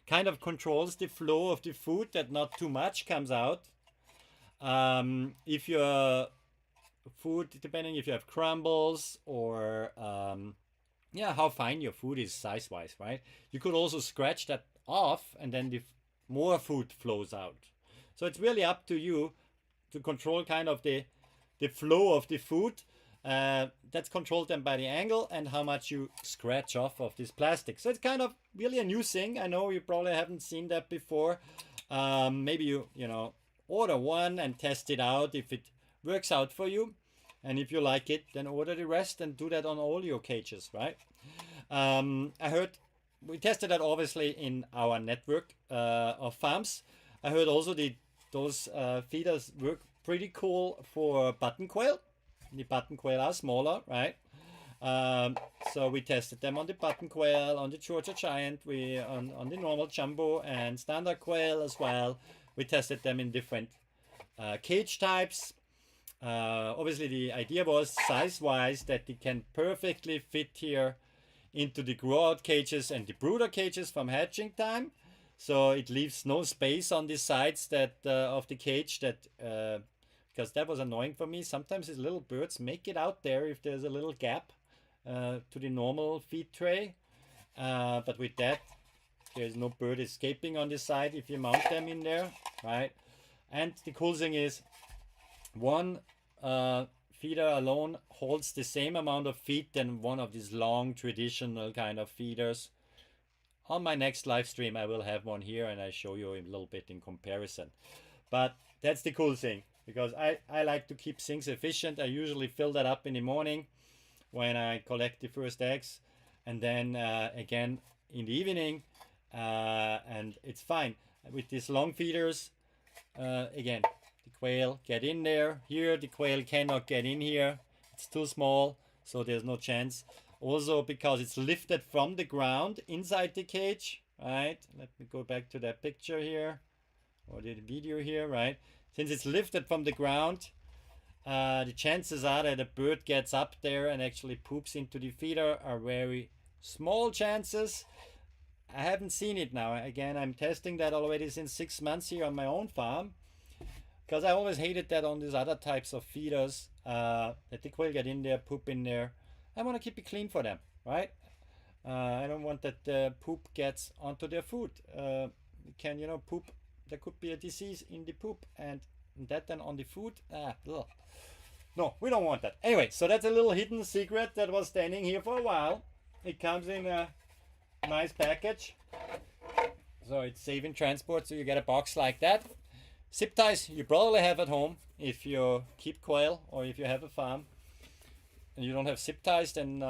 kind of controls the flow of the food, that not too much comes out. If your food, depending if you have crumbles or yeah, how fine your food is size-wise, right? You could also scratch that off, and then the more food flows out. So it's really up to you to control kind of the flow of the food. That's controlled then by the angle and how much you scratch off of this plastic. So it's kind of really a new thing. I know you probably haven't seen that before. Maybe you know, order one and test it out if it works out for you. And if you like it, then order the rest and do that on all your cages, right? I heard we tested that obviously in our network of farms. I heard also those feeders work pretty cool for button quail. The button quail are smaller, right? So we tested them on the button quail, on the Georgia giant, on the normal jumbo and standard quail as well. We tested them in different cage types. Obviously the idea was size-wise that they can perfectly fit here into the grow-out cages and the brooder cages from hatching time. So it leaves no space on the sides that of the cage, that because that was annoying for me. Sometimes these little birds make it out there if there's a little gap to the normal feed tray. But with that, there's no bird escaping on the side if you mount them in there, right? And the cool thing is, one feeder alone holds the same amount of feed than one of these long traditional kind of feeders. On my next live stream I will have one here and I show you a little bit in comparison. But that's the cool thing, because I like to keep things efficient. I usually fill that up in the morning when I collect the first eggs, and then again in the evening, and it's fine. With these long feeders, again, the quail get in there. Here, the quail cannot get in here. It's too small, so there's no chance. Also, because it's lifted from the ground inside the cage, right? Let me go back to that picture here, or the video here, right? Since it's lifted from the ground, the chances are that a bird gets up there and actually poops into the feeder are very small chances. I haven't seen it now. Again, I'm testing that already since 6 months here on my own farm, because I always hated that on these other types of feeders, that the quail get in there, poop in there. I want to keep it clean for them, right? I don't want that the poop gets onto their food. Can, you know, poop, there could be a disease in the poop, and that then on the food. Ugh. No, we don't want that. Anyway, so that's a little hidden secret that was standing here for a while. It comes in a nice package, so it's safe in transport. So you get a box like that. Zip ties you probably have at home if you keep quail or if you have a farm and you don't have zip ties, then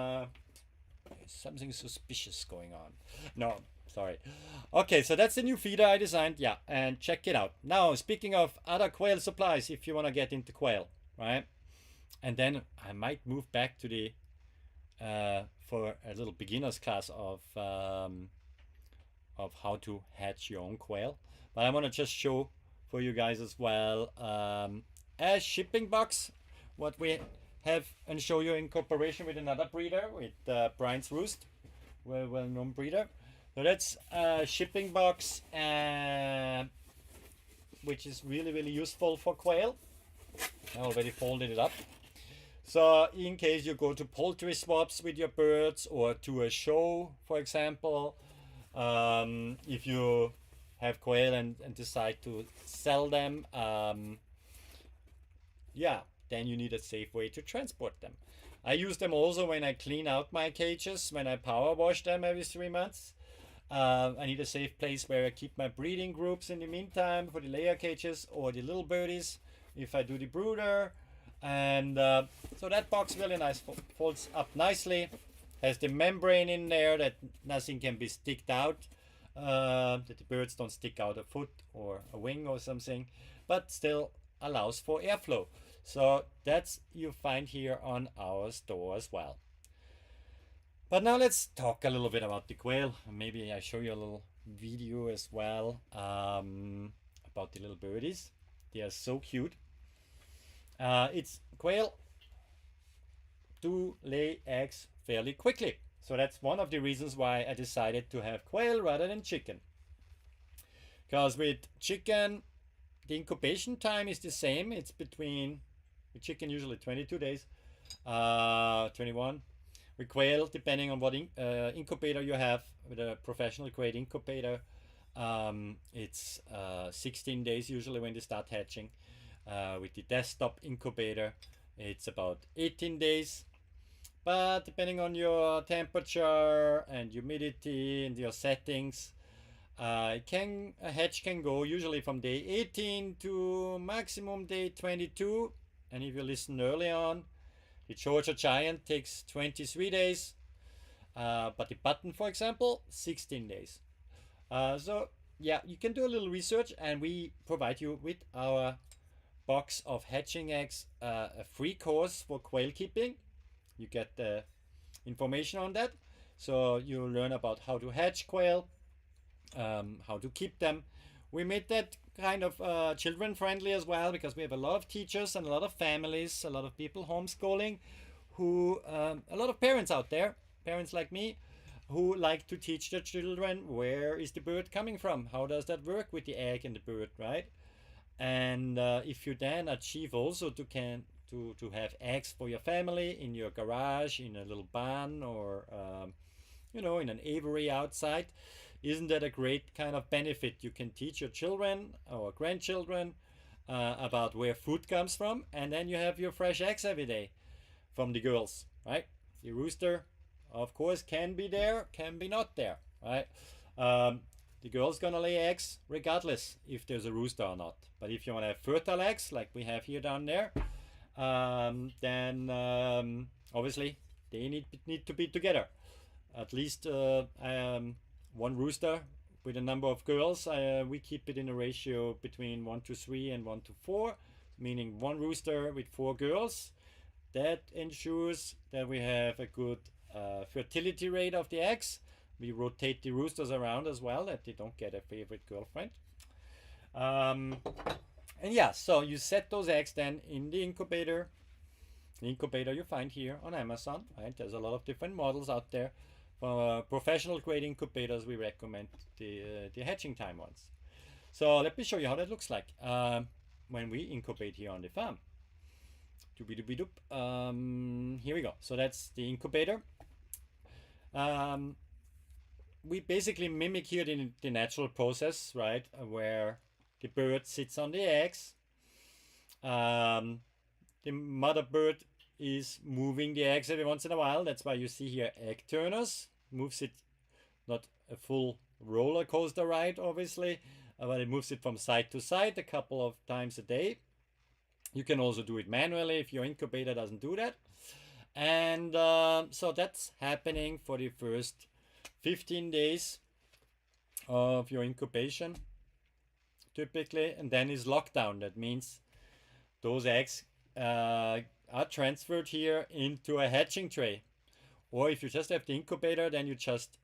something suspicious going on. No, sorry. Okay, so that's the new feeder I designed. Yeah, and check it out. Now, speaking of other quail supplies, if you want to get into quail, right? And then I might move back to the for a little beginner's class of how to hatch your own quail. But I want to just show for you guys as well a shipping box, what we have, and show you in cooperation with another breeder, with Brian's Roost, well-known breeder. So that's a shipping box, which is really useful for quail. I already folded it up. So in case you go to poultry swaps with your birds or to a show, for example, if you have quail and decide to sell them, yeah, then you need a safe way to transport them. I use them also when I clean out my cages, when I power wash them every 3 months. I need a safe place where I keep my breeding groups in the meantime for the layer cages or the little birdies if I do the brooder. And so that box really nice, folds up nicely, has the membrane in there that nothing can be sticked out, that the birds don't stick out a foot or a wing or something, but still allows for airflow. So that's you find here on our store as well. But now let's talk a little bit about the quail. Maybe I show you a little video as well about the little birdies. They are so cute. It's quail do lay eggs fairly quickly. So that's one of the reasons why I decided to have quail rather than chicken. Because with chicken, the incubation time is the same. It's between, with chicken usually 22 days, 21. With quail, depending on what incubator you have, with a professional grade incubator, it's 16 days usually when they start hatching. With the desktop incubator, it's about 18 days. But depending on your temperature and humidity and your settings, a hatch can go usually from day 18 to maximum day 22. And if you listen early on, the Georgia Giant takes 23 days, but the button, for example, 16 days. So yeah, you can do a little research, and we provide you with our box of hatching eggs, a free course for quail keeping. You get the information on that, so you learn about how to hatch quail, how to keep them. We made that kind of children friendly as well, because we have a lot of teachers and a lot of families, a lot of people homeschooling, who a lot of parents out there, parents like me, who like to teach their children, where is the bird coming from, how does that work with the egg and the bird, right? And if you then achieve also to have eggs for your family in your garage, in a little barn, or in an aviary outside, isn't that a great kind of benefit? You can teach your children or grandchildren about where food comes from, and then you have your fresh eggs every day from the girls, right? The rooster, of course, can be there, can be not there, right? The girl's gonna lay eggs regardless if there's a rooster or not. But if you want to have fertile eggs like we have here down there, then obviously they need to be together. At least one rooster with a number of girls, we keep it in a ratio between 1:3 and 1:4, meaning one rooster with 4 girls. That ensures that we have a good fertility rate of the eggs. We rotate the roosters around as well, that they don't get a favorite girlfriend. And yeah, so you set those eggs then in the incubator. The incubator you find here on Amazon, right? There's a lot of different models out there. For professional grade incubators, we recommend the hatching time ones. So let me show you how that looks like when we incubate here on the farm. Here we go. So that's the incubator. We basically mimic here the natural process, right? Where the bird sits on the eggs. The mother bird is moving the eggs every once in a while. That's why you see here egg turners. Moves it, not a full roller coaster ride, obviously, but it moves it from side to side a couple of times a day. You can also do it manually if your incubator doesn't do that. And so that's happening for the first 15 days of your incubation, typically, and then is lockdown. That means those eggs are transferred here into a hatching tray. Or if you just have the incubator, then you just,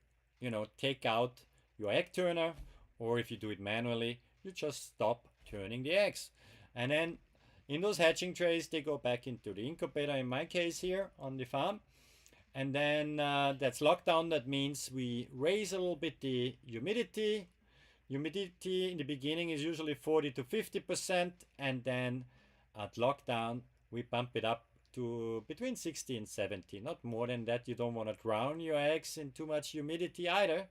take out your egg turner. Or if you do it manually, you just stop turning the eggs. And then in those hatching trays, they go back into the incubator, in my case here on the farm. And then that's lockdown. That means we raise a little bit the humidity. Humidity in the beginning is usually 40 to 50%. And then at lockdown, we bump it up to between 60 and 70. Not more than that. You don't want to drown your eggs in too much humidity either.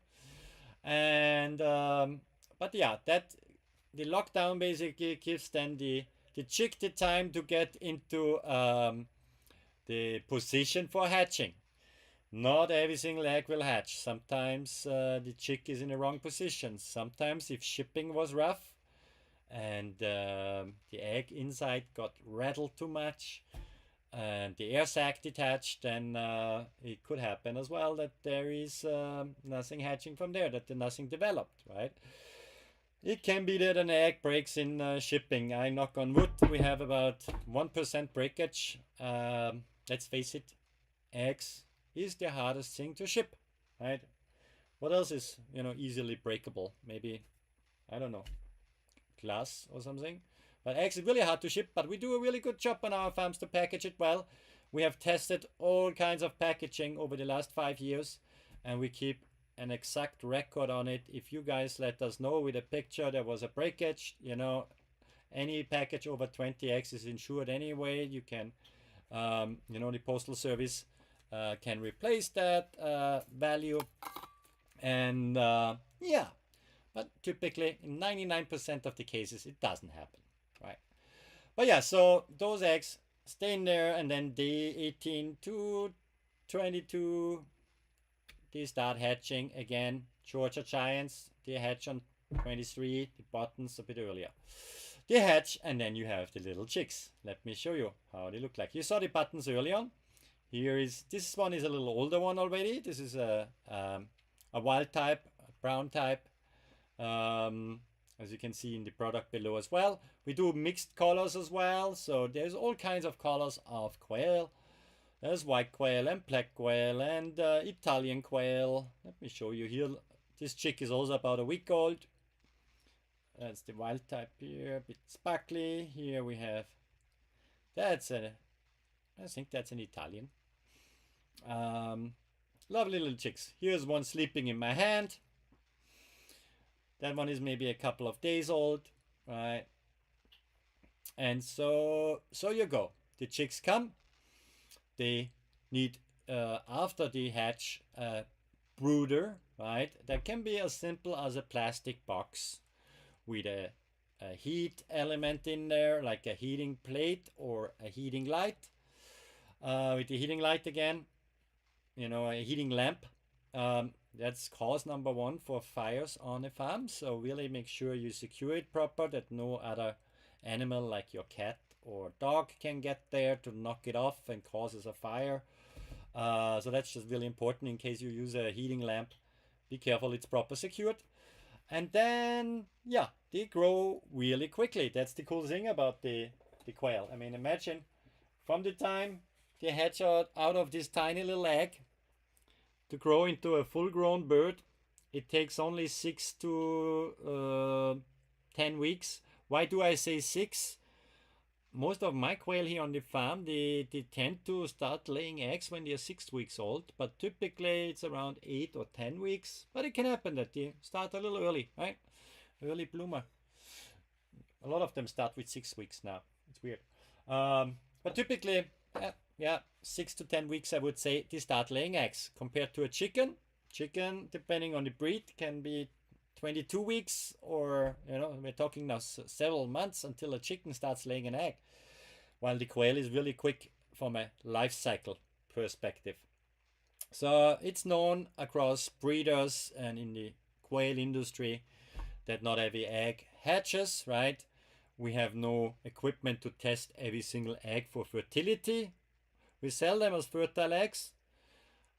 And but yeah, that the lockdown basically gives then the chick the time to get into the position for hatching. Not every single egg will hatch. Sometimes the chick is in the wrong position. Sometimes if shipping was rough and the egg inside got rattled too much and the air sac detached, then it could happen as well that there is nothing hatching from there, that nothing developed, right? It can be that an egg breaks in shipping. I knock on wood, we have about 1% breakage. Let's face it, eggs is the hardest thing to ship, right? What else is, easily breakable? Maybe, I don't know, glass or something. But eggs is really hard to ship, but we do a really good job on our farms to package it well. We have tested all kinds of packaging over the last 5 years, and we keep an exact record on it. If you guys let us know with a picture there was a breakage, any package over 20 eggs is insured anyway. You can, the postal service can replace that value. And yeah, but typically in 99% of the cases it doesn't happen, right? But yeah, so those eggs stay in there, and then day 18 to 22 they start hatching again. Georgia Giants, they hatch on 23, the buttons a bit earlier. They hatch, and then you have the little chicks. Let me show you how they look like. You saw the buttons early on. This one is a little older one already. This is a wild type, a brown type, as you can see in the product below as well. We do mixed colors as well, so there's all kinds of colors of quail. There's white quail and black quail and Italian quail. Let me show you here. This chick is also about a week old. That's the wild type here, a bit sparkly. Here we have, I think that's an Italian. Lovely little chicks. Here's one sleeping in my hand. That one is maybe a couple of days old, right? And so you go. The chicks come. They need, after they hatch, a brooder, right? That can be as simple as a plastic box with a heat element in there, like a heating plate or a heating light. With the heating light again, a heating lamp. That's cause number one for fires on a farm. So really make sure you secure it proper, that no other animal like your cat or dog can get there to knock it off and causes a fire. So that's just really important in case you use a heating lamp. Be careful it's proper secured. And then, yeah, they grow really quickly. That's the cool thing about the quail. I mean, imagine from the time they hatch out of this tiny little egg to grow into a full grown bird, it takes only 6 to 10 weeks. Why do I say 6? Most of my quail here on the farm, they tend to start laying eggs when they're 6 weeks old, but typically it's around 8 or 10 weeks. But it can happen that they start a little early, right? Early bloomer. A lot of them start with 6 weeks now. It's weird. But typically, yeah, 6 to 10 weeks, I would say, they start laying eggs. Compared to a chicken, depending on the breed, can be 22 weeks, or we're talking now several months until a chicken starts laying an egg, while the quail is really quick from a life cycle perspective. So it's known across breeders and in the quail industry that not every egg hatches, right? We have no equipment to test every single egg for fertility. We sell them as fertile eggs.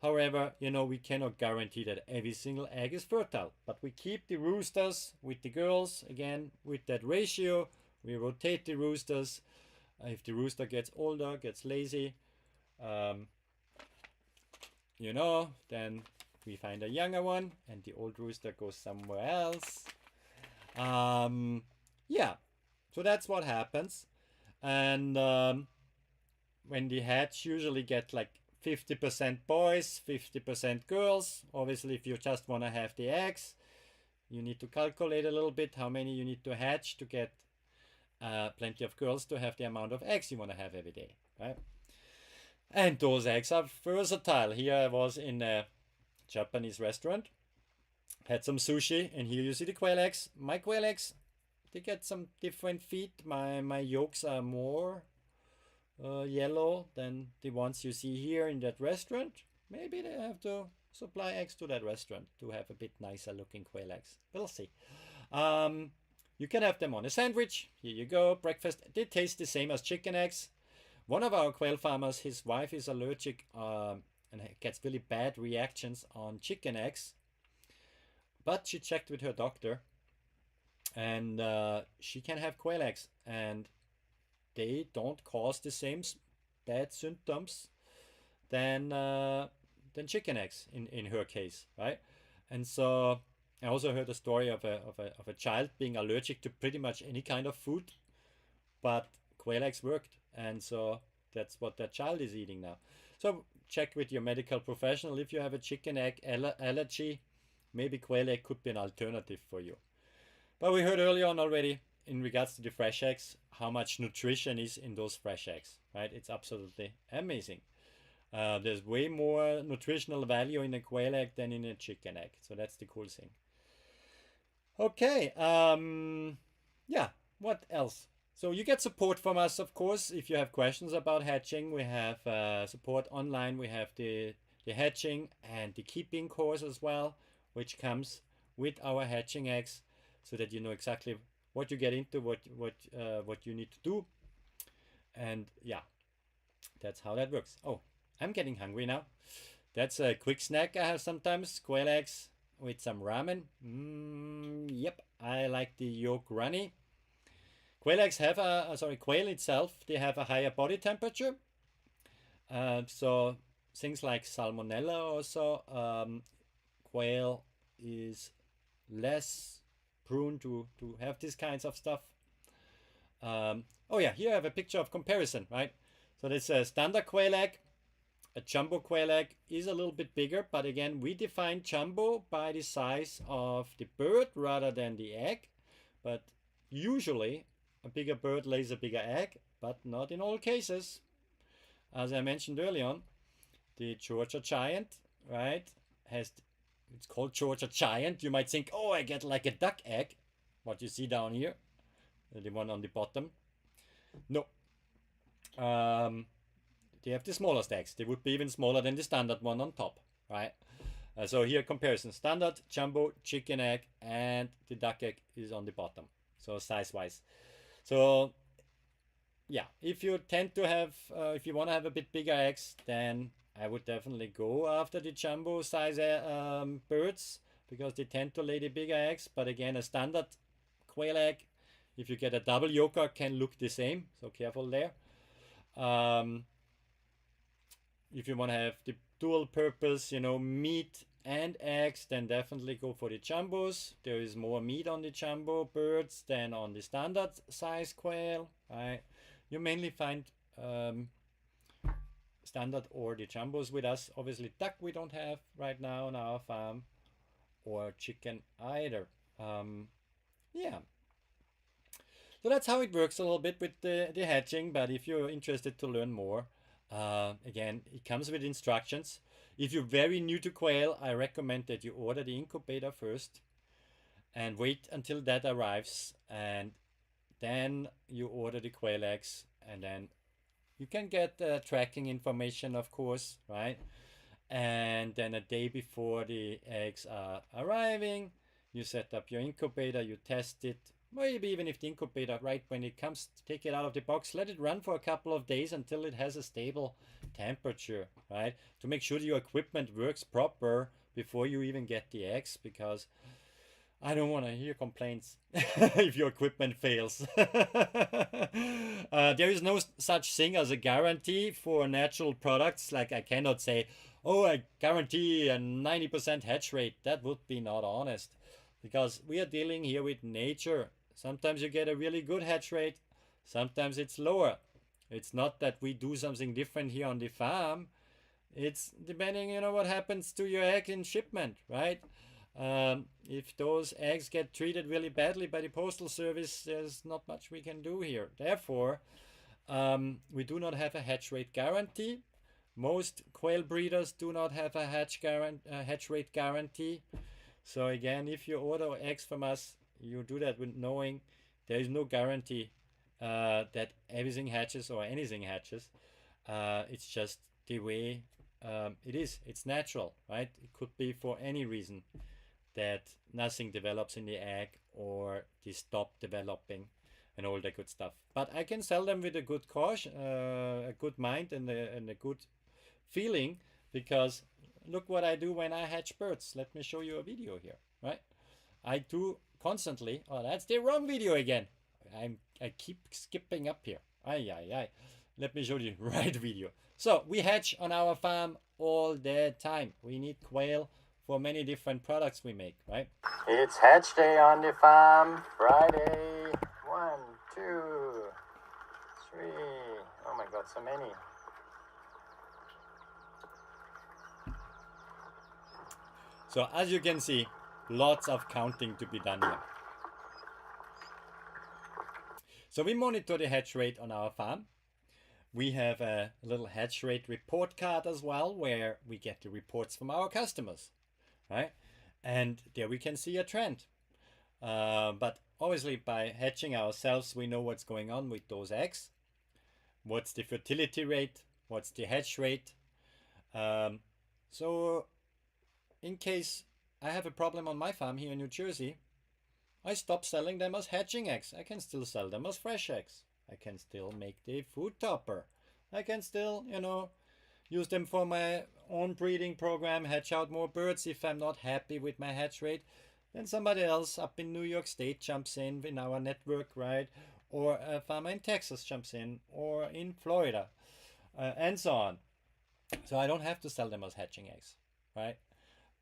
However, we cannot guarantee that every single egg is fertile. But we keep the roosters with the girls, again, with that ratio. We rotate the roosters. If the rooster gets older, gets lazy, then we find a younger one and the old rooster goes somewhere else. Yeah, so that's what happens. And when the hatch usually get like 50% boys, 50% girls. Obviously, if you just want to have the eggs, you need to calculate a little bit how many you need to hatch to get plenty of girls to have the amount of eggs you want to have every day, right? And those eggs are versatile. Here I was in a Japanese restaurant, had some sushi, and here you see the quail eggs. My quail eggs, they get some different feet. My yolks are more yellow than the ones you see here in that restaurant. Maybe they have to supply eggs to that restaurant to have a bit nicer looking quail eggs. We'll see. You can have them on a sandwich. Here you go, breakfast. They taste the same as chicken eggs. One of our quail farmers, his wife is allergic and gets really bad reactions on chicken eggs. But she checked with her doctor and she can have quail eggs, and they don't cause the same bad symptoms than chicken eggs in her case, right? And so I also heard a story of a child being allergic to pretty much any kind of food, but quail eggs worked, and so that's what that child is eating now. So check with your medical professional if you have a chicken egg allergy. Maybe quail egg could be an alternative for you. But we heard earlier on already, in regards to the fresh eggs, how much nutrition is in those fresh eggs, right? It's absolutely amazing. There's way more nutritional value in a quail egg than in a chicken egg. So that's the cool thing. Okay, yeah, what else? So you get support from us, of course, if you have questions about hatching. We have support online. We have the hatching and the keeping course as well, which comes with our hatching eggs, so that you know exactly what you get into, what you need to do. And yeah, that's how that works. Oh, I'm getting hungry now. That's a quick snack I have sometimes. Quail eggs with some ramen. Yep, I like the yolk runny. Quail eggs have quail itself, they have a higher body temperature. So things like salmonella also, quail is less prone to have these kinds of stuff. Oh yeah, here I have a picture of comparison, right? So this is a standard quail egg. A jumbo quail egg is a little bit bigger, but again, we define jumbo by the size of the bird rather than the egg. But usually, a bigger bird lays a bigger egg, but not in all cases. As I mentioned earlier on, the Georgia giant, right, it's called Georgia giant. You might think, oh, I get like a duck egg, what you see down here, the one on the bottom. No. They have the smallest eggs. They would be even smaller than the standard one on top, right? So here comparison, standard, jumbo, chicken egg, and the duck egg is on the bottom. So size-wise. So yeah, if you tend to have, if you want to have a bit bigger eggs, then I would definitely go after the jumbo size birds. because they tend to lay the bigger eggs. But again, a standard quail egg, if you get a double yolker, can look the same, so careful there. If you want to have the dual purpose, meat and eggs, then definitely go for the jumbos. There is more meat on the jumbo birds than on the standard size quail, right? You mainly find standard or the jumbos with us. Obviously duck we don't have right now on our farm, or chicken either. Yeah, so that's how it works a little bit with the hatching. But if you're interested to learn more, again, it comes with instructions. If you're very new to quail, I recommend that you order the incubator first and wait until that arrives, and then you order the quail eggs, and then you can get tracking information, of course, right? And then a day before the eggs are arriving, you set up your incubator, you test it. Maybe even if the incubator, right when it comes, take it out of the box, let it run for a couple of days until it has a stable temperature, right? To make sure your equipment works proper before you even get the eggs, because I don't want to hear complaints if your equipment fails. There is no such thing as a guarantee for natural products. Like, I cannot say, oh, I guarantee a 90% hatch rate. That would be not honest, because we are dealing here with nature. Sometimes you get a really good hatch rate, sometimes it's lower. It's not that we do something different here on the farm. It's depending, what happens to your egg in shipment, right? If those eggs get treated really badly by the postal service, there's not much we can do here. Therefore, we do not have a hatch rate guarantee. Most quail breeders do not have a hatch rate guarantee. So again, if you order eggs from us, you do that with knowing there is no guarantee that everything hatches or anything hatches. It's just the way it is. It's natural, right? It could be for any reason that nothing develops in the egg, or they stop developing and all that good stuff. But I can sell them with a good caution, a good mind, and a good feeling, because look what I do when I hatch birds. Let me show you a video here, right? I do constantly. Oh, that's the wrong video again. I keep skipping up here. Ay. Let me show you the right video. So we hatch on our farm all the time. We need quail for many different products we make, right? It's hatch day on the farm. Friday. 1, 2, 3. Oh my God, so many. So as you can see, lots of counting to be done here. So we monitor the hatch rate on our farm. We have a little hatch rate report card as well, where we get the reports from our customers, right? And there we can see a trend. But obviously by hatching ourselves, we know what's going on with those eggs. What's the fertility rate? What's the hatch rate? So in case I have a problem on my farm here in New Jersey, I stop selling them as hatching eggs. I can still sell them as fresh eggs. I can still make the food topper. I can still, use them for my own breeding program, hatch out more birds. If I'm not happy with my hatch rate, then somebody else up in New York State jumps in our network, right? Or a farmer in Texas jumps in, or in Florida, and so on. So I don't have to sell them as hatching eggs, right?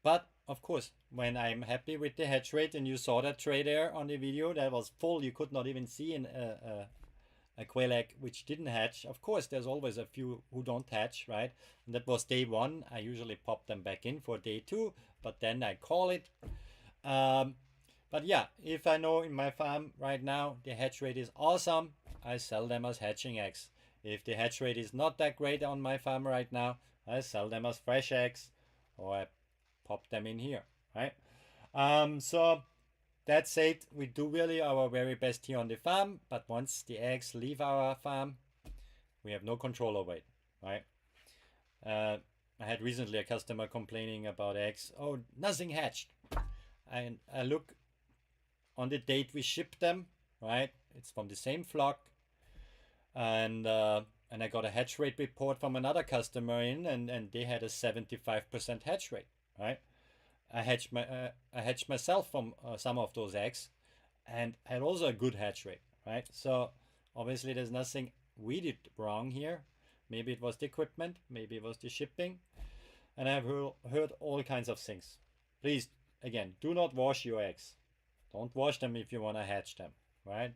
But of course, when I'm happy with the hatch rate, and you saw that tray there on the video, that was full, you could not even see a quail egg which didn't hatch. Of course, there's always a few who don't hatch, right? And that was day 1. I usually pop them back in for day 2, but then I call it. But yeah, if I know in my farm right now the hatch rate is awesome, I sell them as hatching eggs. If the hatch rate is not that great on my farm right now, I sell them as fresh eggs, or I pop them in here, right? So that said, we do really our very best here on the farm, but once the eggs leave our farm, we have no control over it, right? I had recently a customer complaining about eggs. Oh, nothing hatched. And I look on the date we shipped them, right? It's from the same flock. And I got a hatch rate report from another customer in, and they had a 75% hatch rate, right? I hatched myself from some of those eggs, and had also a good hatch rate, right? So obviously there's nothing we did wrong here. Maybe it was the equipment, maybe it was the shipping, and I've heard all kinds of things. Please, again, do not wash your eggs. Don't wash them if you want to hatch them, right?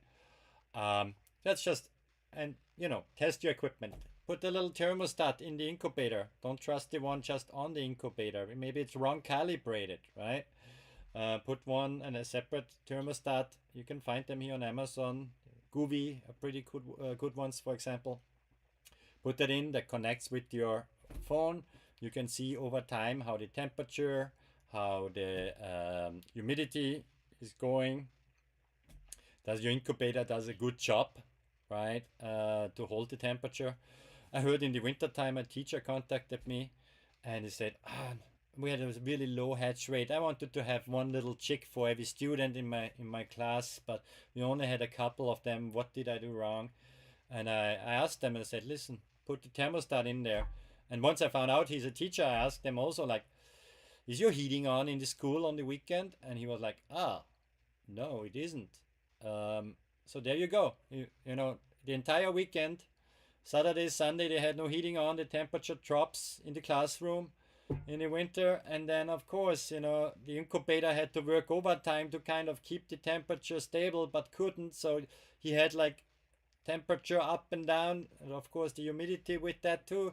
That's just, and test your equipment. Put the little thermostat in the incubator. Don't trust the one just on the incubator. Maybe it's wrong calibrated, right? Put one and a separate thermostat. You can find them here on Amazon. Goovy, a pretty good ones, for example. Put that in, that connects with your phone. You can see over time how the temperature, how the humidity is going. Does your incubator does a good job, right, to hold the temperature? I heard in the wintertime a teacher contacted me, and he said, we had a really low hatch rate. I wanted to have one little chick for every student in my class, but we only had a couple of them. What did I do wrong? And I asked them, and I said, listen, put the thermostat in there. And once I found out he's a teacher, I asked them also, like, is your heating on in the school on the weekend? And he was like, no, it isn't. So there you go. You know, the entire weekend, Saturday, Sunday, they had no heating on. The temperature drops in the classroom in the winter, and then of course, the incubator had to work overtime to kind of keep the temperature stable, but couldn't. So he had like temperature up and down, and of course the humidity with that too,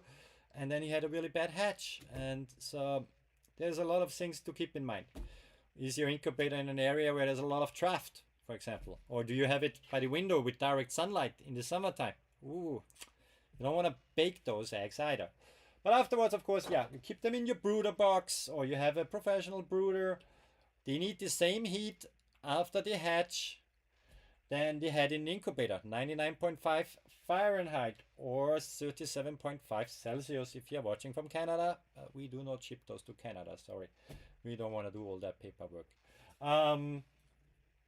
and then he had a really bad hatch. And so there's a lot of things to keep in mind. Is your incubator in an area where there's a lot of draft, for example, or do you have it by the window with direct sunlight in the summertime? Ooh, you don't want to bake those eggs either. But afterwards, of course, yeah, you keep them in your brooder box, or you have a professional brooder. They need the same heat after they hatch than they had in the incubator, 99.5 Fahrenheit or 37.5 Celsius if you're watching from Canada. We do not ship those to Canada, sorry. We don't want to do all that paperwork.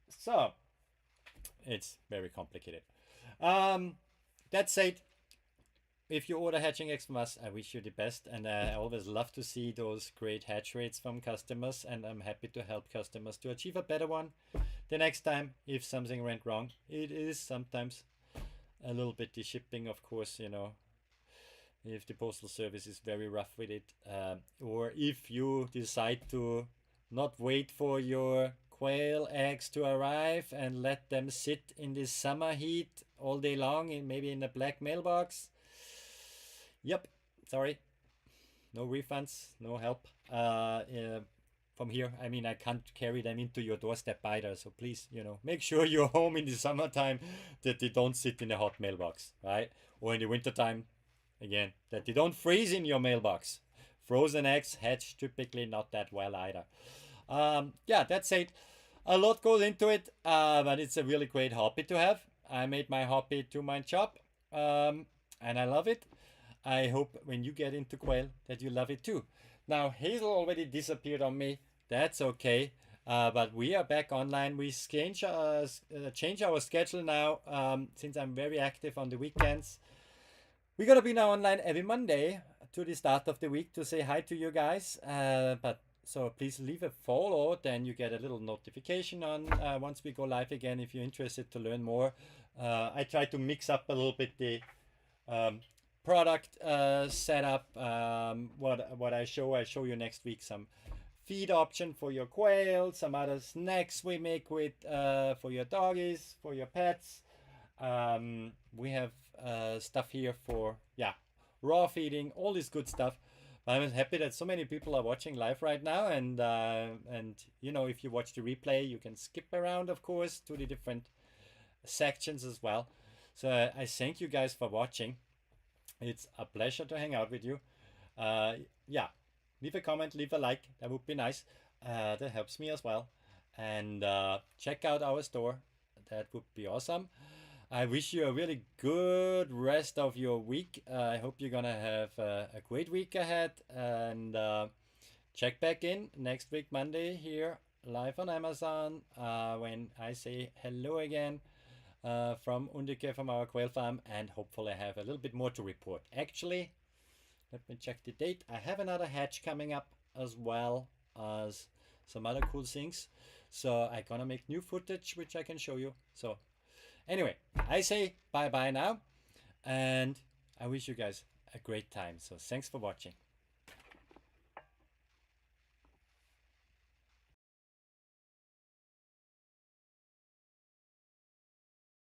So, it's very complicated. That said, if you order hatching eggs from us, I wish you the best, and I always love to see those great hatch rates from customers, and I'm happy to help customers to achieve a better one the next time if something went wrong. It is sometimes a little bit the shipping, of course, if the postal service is very rough with it, or if you decide to not wait for your quail eggs to arrive and let them sit in the summer heat all day long, maybe in a black mailbox. Yep, sorry, no refunds, no help from here. I mean, I can't carry them into your doorstep either, so please, make sure you're home in the summertime, that they don't sit in a hot mailbox, right? Or in the wintertime, again, that they don't freeze in your mailbox. Frozen eggs hatch typically not that well either. Yeah, that's it. A lot goes into it, but it's a really great hobby to have. I made my hobby to my job, and I love it. I hope when you get into quail that you love it too. Now, Hazel already disappeared on me. That's okay. But we are back online. We change our schedule now, since I'm very active on the weekends. We're going to be now online every Monday to the start of the week to say hi to you guys. So please leave a follow, then you get a little notification on once we go live again if you're interested to learn more. I try to mix up a little bit the product setup. What I show you next week some feed option for your quail, some other snacks we make with for your doggies, for your pets. We have stuff here for raw feeding, all this good stuff. I'm happy that so many people are watching live right now, and if you watch the replay, you can skip around, of course, to the different sections as well. So I thank you guys for watching. It's a pleasure to hang out with you. Leave a comment, leave a like. That would be nice. That helps me as well. And check out our store. That would be awesome. I wish you a really good rest of your week. I hope you're gonna have a great week ahead. And check back in next week, Monday, here live on Amazon, when I say hello again. From Undique, from our quail farm, and hopefully I have a little bit more to report. Actually, let me check the date. I have another hatch coming up as well as some other cool things. So I'm gonna make new footage which I can show you. So anyway, I say bye bye now, and I wish you guys a great time. So thanks for watching.